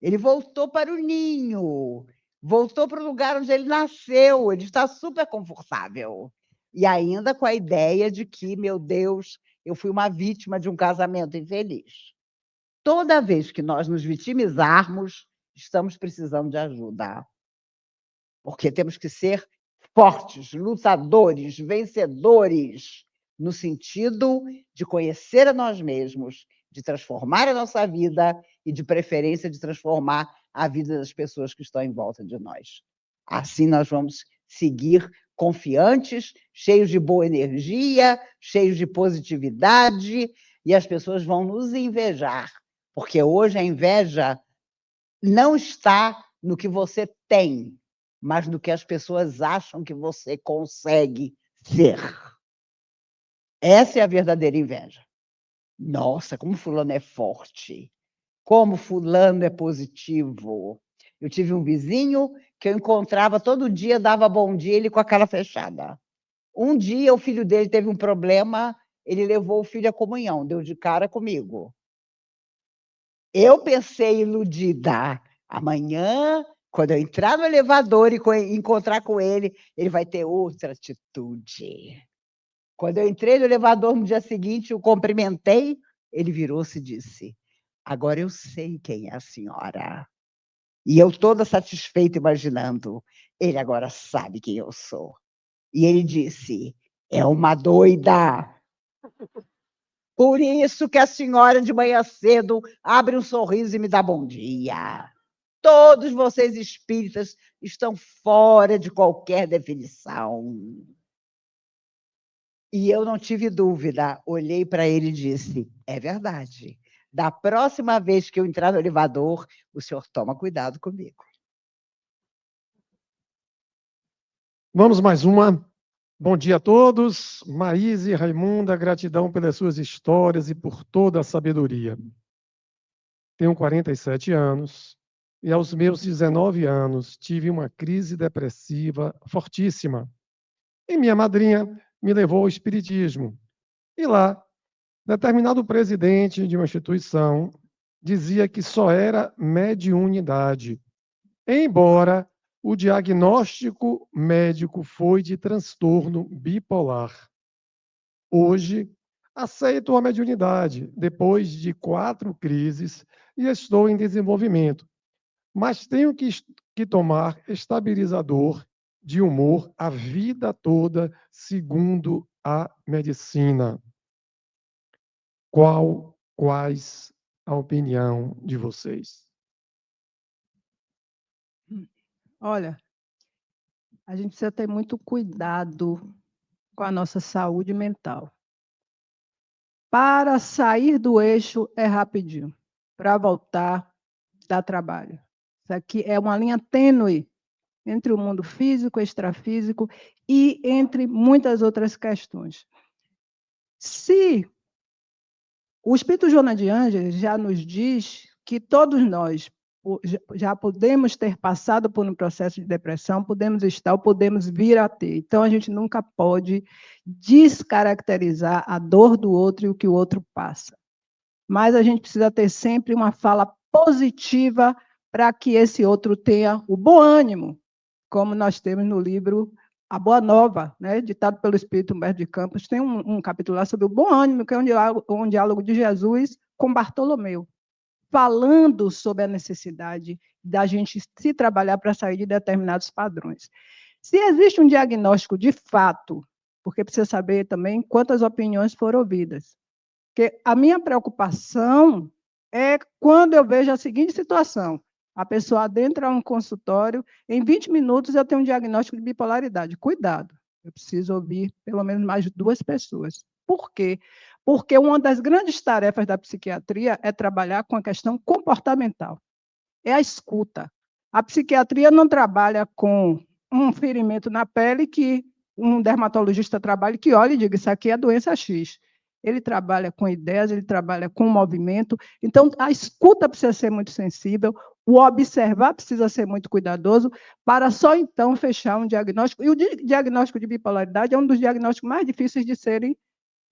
Speaker 3: Ele voltou para o ninho, voltou para o lugar onde ele nasceu, ele está super confortável. E ainda com a ideia de que, meu Deus, eu fui uma vítima de um casamento infeliz. Toda vez que nós nos vitimizarmos, estamos precisando de ajuda. Porque temos que ser fortes, lutadores, vencedores, no sentido de conhecer a nós mesmos, de transformar a nossa vida e, de preferência, de transformar a vida das pessoas que estão em volta de nós. Assim nós vamos seguir confiantes, cheios de boa energia, cheios de positividade, e as pessoas vão nos invejar, porque hoje a inveja não está no que você tem, mas no que as pessoas acham que você consegue ser. Essa é a verdadeira inveja. Nossa, como fulano é forte, como fulano é positivo. Eu tive um vizinho que eu encontrava todo dia, dava bom dia, ele com a cara fechada. Um dia o filho dele teve um problema, ele levou o filho à comunhão, deu de cara comigo. Eu pensei iludida, amanhã, quando eu entrar no elevador e encontrar com ele, ele vai ter outra atitude. Quando eu entrei no elevador no dia seguinte, o cumprimentei, ele virou-se e disse: agora eu sei quem é a senhora. E eu toda satisfeita, imaginando, ele agora sabe quem eu sou. E ele disse: é uma doida. Por isso que a senhora de manhã cedo abre um sorriso e me dá bom dia. Todos vocês espíritas estão fora de qualquer definição. E eu não tive dúvida, olhei para ele e disse, é verdade. Da próxima vez que eu entrar no elevador, o senhor toma cuidado comigo.
Speaker 1: Vamos mais uma. Bom dia a todos. Maíse e Raimunda, gratidão pelas suas histórias e por toda a sabedoria. Tenho 47 anos e aos meus 19 anos tive uma crise depressiva fortíssima. E minha madrinha me levou ao espiritismo. E lá, determinado presidente de uma instituição dizia que só era mediunidade, embora o diagnóstico médico foi de transtorno bipolar. Hoje, aceito a mediunidade, depois de 4 crises, e estou em desenvolvimento, mas tenho que tomar estabilizador de humor a vida toda, segundo a medicina. Quais a opinião de vocês?
Speaker 4: Olha, a gente precisa ter muito cuidado com a nossa saúde mental. Para sair do eixo é rapidinho. Para voltar, dá trabalho. Isso aqui é uma linha tênue entre o mundo físico, extrafísico e entre muitas outras questões. Se o Espírito Joana de Ângeles já nos diz que todos nós já podemos ter passado por um processo de depressão, podemos estar ou podemos vir a ter. Então, a gente nunca pode descaracterizar a dor do outro e o que o outro passa. Mas a gente precisa ter sempre uma fala positiva para que esse outro tenha o bom ânimo, como nós temos no livro A Boa Nova, né, ditado pelo Espírito Humberto de Campos. Tem um capítulo lá sobre o bom ânimo, que é um diálogo de Jesus com Bartolomeu, falando sobre a necessidade da gente se trabalhar para sair de determinados padrões. Se existe um diagnóstico de fato, porque precisa saber também quantas opiniões foram ouvidas. Porque a minha preocupação é quando eu vejo a seguinte situação: a pessoa adentra um consultório, em 20 minutos eu tenho um diagnóstico de bipolaridade. Cuidado, eu preciso ouvir pelo menos mais 2 pessoas. Por quê? Porque uma das grandes tarefas da psiquiatria é trabalhar com a questão comportamental. É a escuta. A psiquiatria não trabalha com um ferimento na pele que um dermatologista trabalha, que olha e diga, isso aqui é doença X. Ele trabalha com ideias, ele trabalha com movimento. Então, a escuta precisa ser muito sensível, o observar precisa ser muito cuidadoso, para só então fechar um diagnóstico. E o diagnóstico de bipolaridade é um dos diagnósticos mais difíceis de serem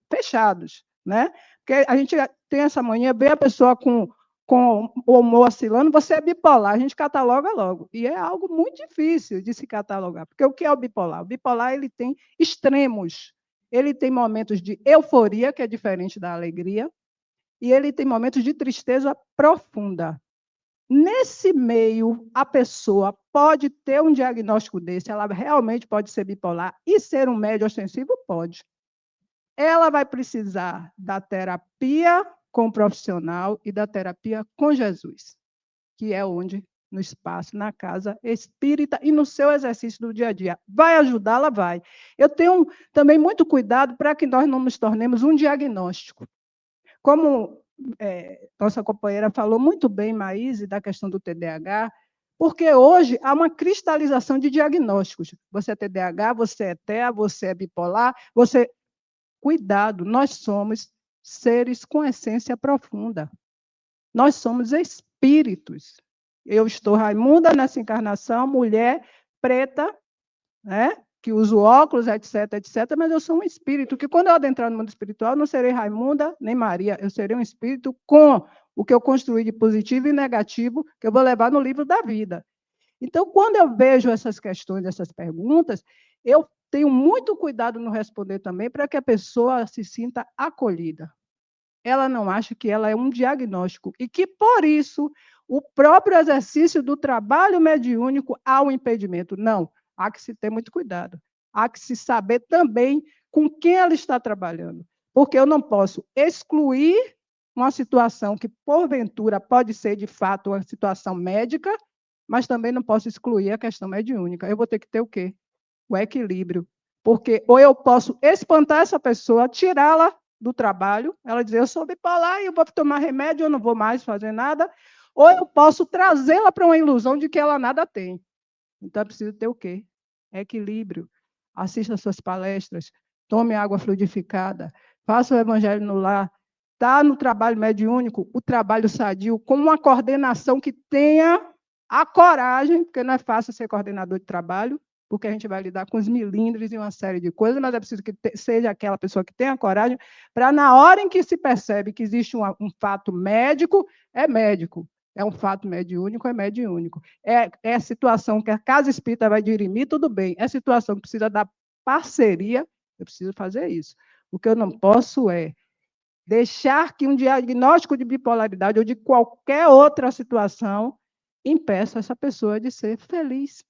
Speaker 4: fechados, né? Porque a gente tem essa mania, vê a pessoa com o humor oscilando, você é bipolar, a gente cataloga logo. E é algo muito difícil de se catalogar, porque o que é o bipolar? O bipolar ele tem extremos. Ele tem momentos de euforia, que é diferente da alegria, e ele tem momentos de tristeza profunda. Nesse meio, a pessoa pode ter um diagnóstico desse, ela realmente pode ser bipolar e ser um médio ostensivo? Pode. Ela vai precisar da terapia com o profissional e da terapia com Jesus, que é onde, no espaço, na casa espírita e no seu exercício do dia a dia. Vai ajudá-la? Vai. Eu tenho também muito cuidado para que nós não nos tornemos um diagnóstico. Como nossa companheira falou muito bem, Maíse, da questão do TDAH, porque hoje há uma cristalização de diagnósticos. Você é TDAH, você é TEA, você é bipolar, você... Cuidado, nós somos seres com essência profunda. Nós somos espíritos. Eu estou Raimunda nessa encarnação, mulher preta, né, que uso óculos, etc, etc, mas eu sou um espírito, que quando eu adentrar no mundo espiritual, não serei Raimunda nem Maria, eu serei um espírito com o que eu construí de positivo e negativo, que eu vou levar no livro da vida. Então, quando eu vejo essas questões, essas perguntas, eu tenho muito cuidado no responder também para que a pessoa se sinta acolhida. Ela não acha que ela é um diagnóstico e que, por isso, o próprio exercício do trabalho mediúnico há um impedimento. Não, há que se ter muito cuidado. Há que se saber também com quem ela está trabalhando, porque eu não posso excluir uma situação que, porventura, pode ser, de fato, uma situação médica, mas também não posso excluir a questão mediúnica. Eu vou ter que ter o quê? O equilíbrio. Porque ou eu posso espantar essa pessoa, tirá-la do trabalho, ela dizer, eu sou bipolar e eu vou tomar remédio, eu não vou mais fazer nada, ou eu posso trazê-la para uma ilusão de que ela nada tem. Então, é preciso ter o quê? Equilíbrio. Assista às suas palestras, tome água fluidificada, faça o evangelho no lar, está no trabalho mediúnico, o trabalho sadio, com uma coordenação que tenha a coragem, porque não é fácil ser coordenador de trabalho, porque a gente vai lidar com os milindres e uma série de coisas, mas é preciso que seja aquela pessoa que tenha coragem, para, na hora em que se percebe que existe um fato médico, é médico. É um fato mediúnico, é mediúnico. É situação que a casa espírita vai dirimir, tudo bem. É situação que precisa da parceria, eu preciso fazer isso. O que eu não posso é deixar que um diagnóstico de bipolaridade ou de qualquer outra situação impeça essa pessoa de ser feliz.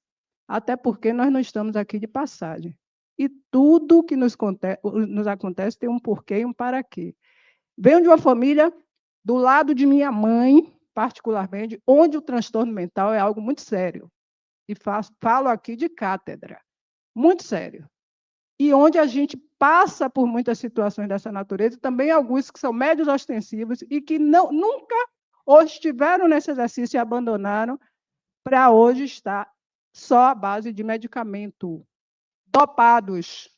Speaker 4: Até porque nós não estamos aqui de passagem. E tudo que nos acontece tem um porquê e um para quê. Venho de uma família do lado de minha mãe, particularmente, onde o transtorno mental é algo muito sério. E falo aqui de cátedra. Muito sério. E onde a gente passa por muitas situações dessa natureza, também alguns que são médios ostensivos e que nunca ou estiveram nesse exercício e abandonaram, para hoje estar só à base de medicamento, dopados,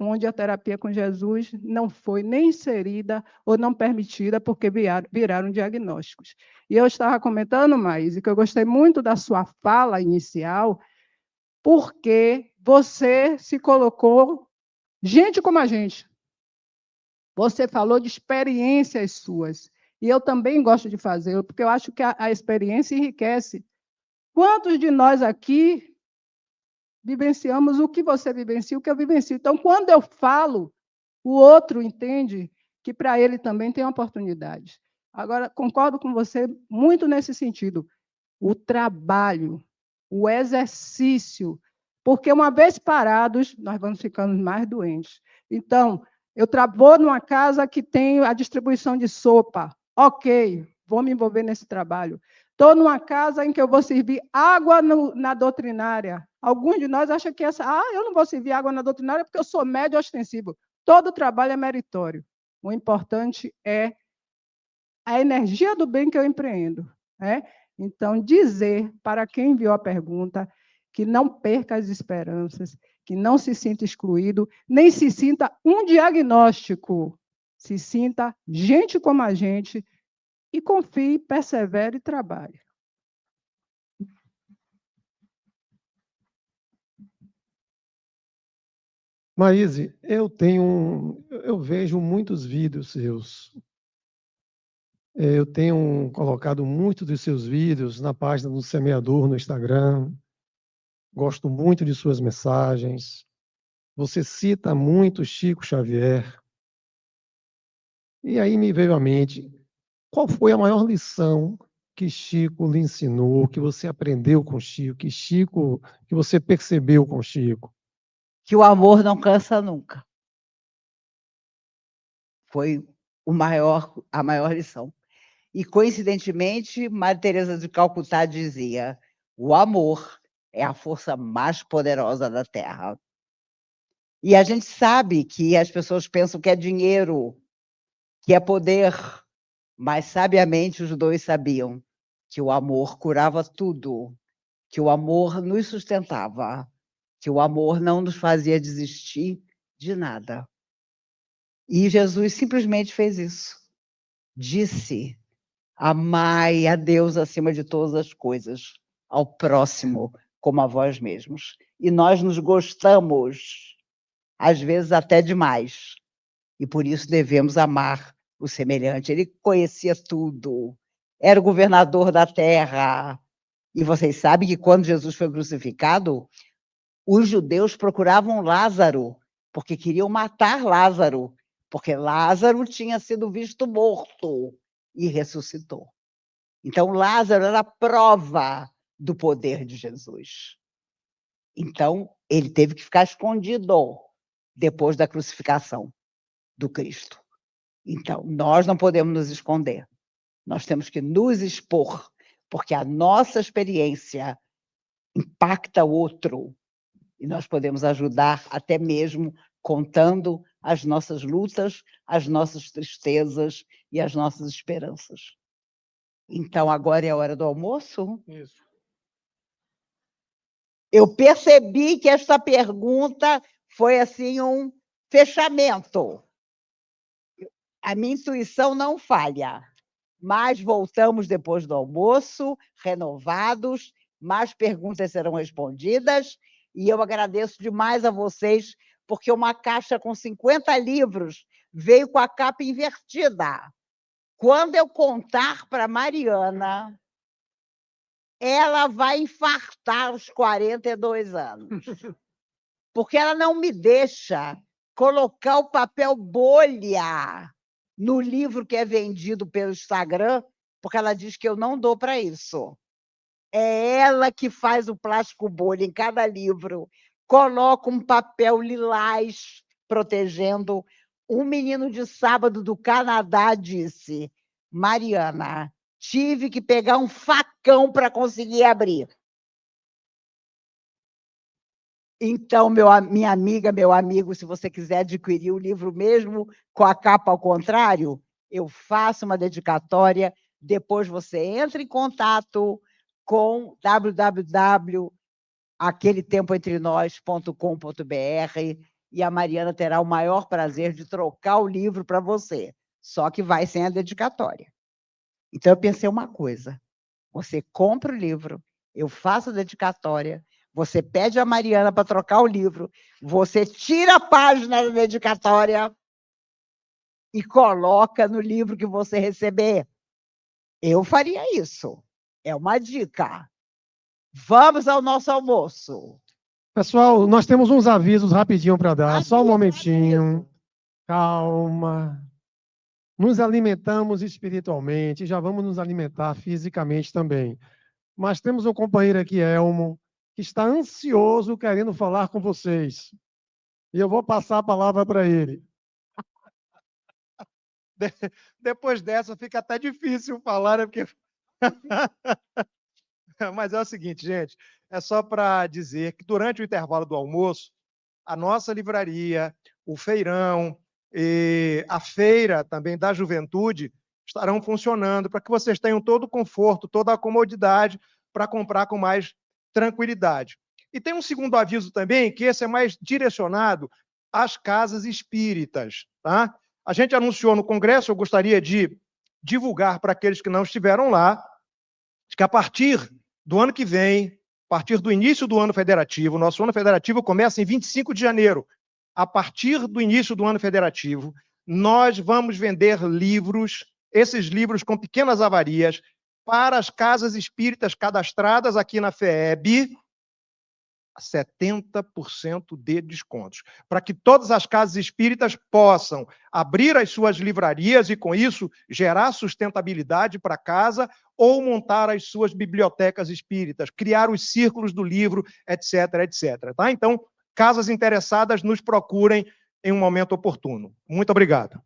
Speaker 4: onde a terapia com Jesus não foi nem inserida ou não permitida, porque viraram diagnósticos. E eu estava comentando, Maíse, que eu gostei muito da sua fala inicial, porque você se colocou gente como a gente. Você falou de experiências suas. E eu também gosto de fazê-lo, porque eu acho que a experiência enriquece. Quantos de nós aqui vivenciamos o que você vivencia, o que eu vivencio? Então, quando eu falo, o outro entende que para ele também tem oportunidade. Agora, concordo com você muito nesse sentido. O trabalho, o exercício, porque uma vez parados, nós vamos ficando mais doentes. Então, eu vou numa casa que tem a distribuição de sopa. Ok, vou me envolver nesse trabalho. Estou numa casa em que eu vou servir água na doutrinária. Alguns de nós acham que eu não vou servir água na doutrinária porque eu sou médio ostensivo. Todo trabalho é meritório. O importante é a energia do bem que eu empreendo, né? Então, dizer para quem enviou a pergunta que não perca as esperanças, que não se sinta excluído, nem se sinta um diagnóstico. Se sinta gente como a gente e confie, persevere e trabalhe.
Speaker 1: Maíse, eu vejo muitos vídeos seus. Eu tenho colocado muitos dos seus vídeos na página do Semeador no Instagram. Gosto muito de suas mensagens. Você cita muito Chico Xavier. E aí me veio à mente, qual foi a maior lição que Chico lhe ensinou, que você aprendeu com Chico, que você percebeu com Chico?
Speaker 3: Que o amor não cansa nunca. Foi a maior lição. E, coincidentemente, Maria Teresa de Calcutá dizia: o amor é a força mais poderosa da Terra. E a gente sabe que as pessoas pensam que é dinheiro, que é poder, mas sabiamente os dois sabiam que o amor curava tudo, que o amor nos sustentava, que o amor não nos fazia desistir de nada. E Jesus simplesmente fez isso. Disse: amai a Deus acima de todas as coisas, ao próximo como a vós mesmos. E nós nos gostamos, às vezes até demais, e por isso devemos amar o semelhante. Ele conhecia tudo, era o governador da terra. E vocês sabem que quando Jesus foi crucificado, os judeus procuravam Lázaro, porque queriam matar Lázaro, porque Lázaro tinha sido visto morto e ressuscitou. Então, Lázaro era a prova do poder de Jesus. Então, ele teve que ficar escondido depois da crucificação do Cristo. Então, nós não podemos nos esconder. Nós temos que nos expor, porque a nossa experiência impacta o outro. E nós podemos ajudar até mesmo contando as nossas lutas, as nossas tristezas e as nossas esperanças. Então, agora é a hora do almoço?
Speaker 1: Isso.
Speaker 3: Eu percebi que esta pergunta foi assim um fechamento. A minha intuição não falha, mas voltamos depois do almoço, renovados, mais perguntas serão respondidas, e eu agradeço demais a vocês, porque uma caixa com 50 livros veio com a capa invertida. Quando eu contar para Mariana, ela vai infartar aos 42 anos. Porque ela não me deixa colocar o papel bolha no livro que é vendido pelo Instagram, porque ela diz que eu não dou para isso. É ela que faz o plástico bolha em cada livro, coloca um papel lilás protegendo. Um menino de sábado do Canadá disse: Mariana, tive que pegar um facão para conseguir abrir. Então, minha amiga, meu amigo, se você quiser adquirir o livro mesmo com a capa ao contrário, eu faço uma dedicatória, depois você entra em contato com www.aqueletempoentrenós.com.br e a Mariana terá o maior prazer de trocar o livro para você, só que vai sem a dedicatória. Então, eu pensei uma coisa, você compra o livro, eu faço a dedicatória, você pede a Mariana para trocar o livro, você tira a página da dedicatória e coloca no livro que você receber. Eu faria isso. É uma dica. Vamos ao nosso almoço.
Speaker 1: Pessoal, nós temos uns avisos rapidinho para dar. Só um momentinho. Calma. Nos alimentamos espiritualmente, já vamos nos alimentar fisicamente também. Mas temos um companheiro aqui, Elmo, que está ansioso querendo falar com vocês. E eu vou passar a palavra para ele.
Speaker 5: Depois dessa fica até difícil falar, né? Porque... Mas é o seguinte, gente, é só para dizer que durante o intervalo do almoço, a nossa livraria, o feirão e a feira também da juventude estarão funcionando para que vocês tenham todo o conforto, toda a comodidade para comprar com mais tranquilidade. E tem um segundo aviso também, que esse é mais direcionado às casas espíritas, tá? A gente anunciou no Congresso, eu gostaria de divulgar para aqueles que não estiveram lá, que a partir do ano que vem, a partir do início do ano federativo, nosso ano federativo começa em 25 de janeiro. A partir do início do ano federativo, nós vamos vender livros, esses livros com pequenas avarias, para as casas espíritas cadastradas aqui na FEEB, 70% de descontos, para que todas as casas espíritas possam abrir as suas livrarias e, com isso, gerar sustentabilidade para casa ou montar as suas bibliotecas espíritas, criar os círculos do livro, etc, etc. Tá? Então, casas interessadas, nos procurem em um momento oportuno. Muito obrigado.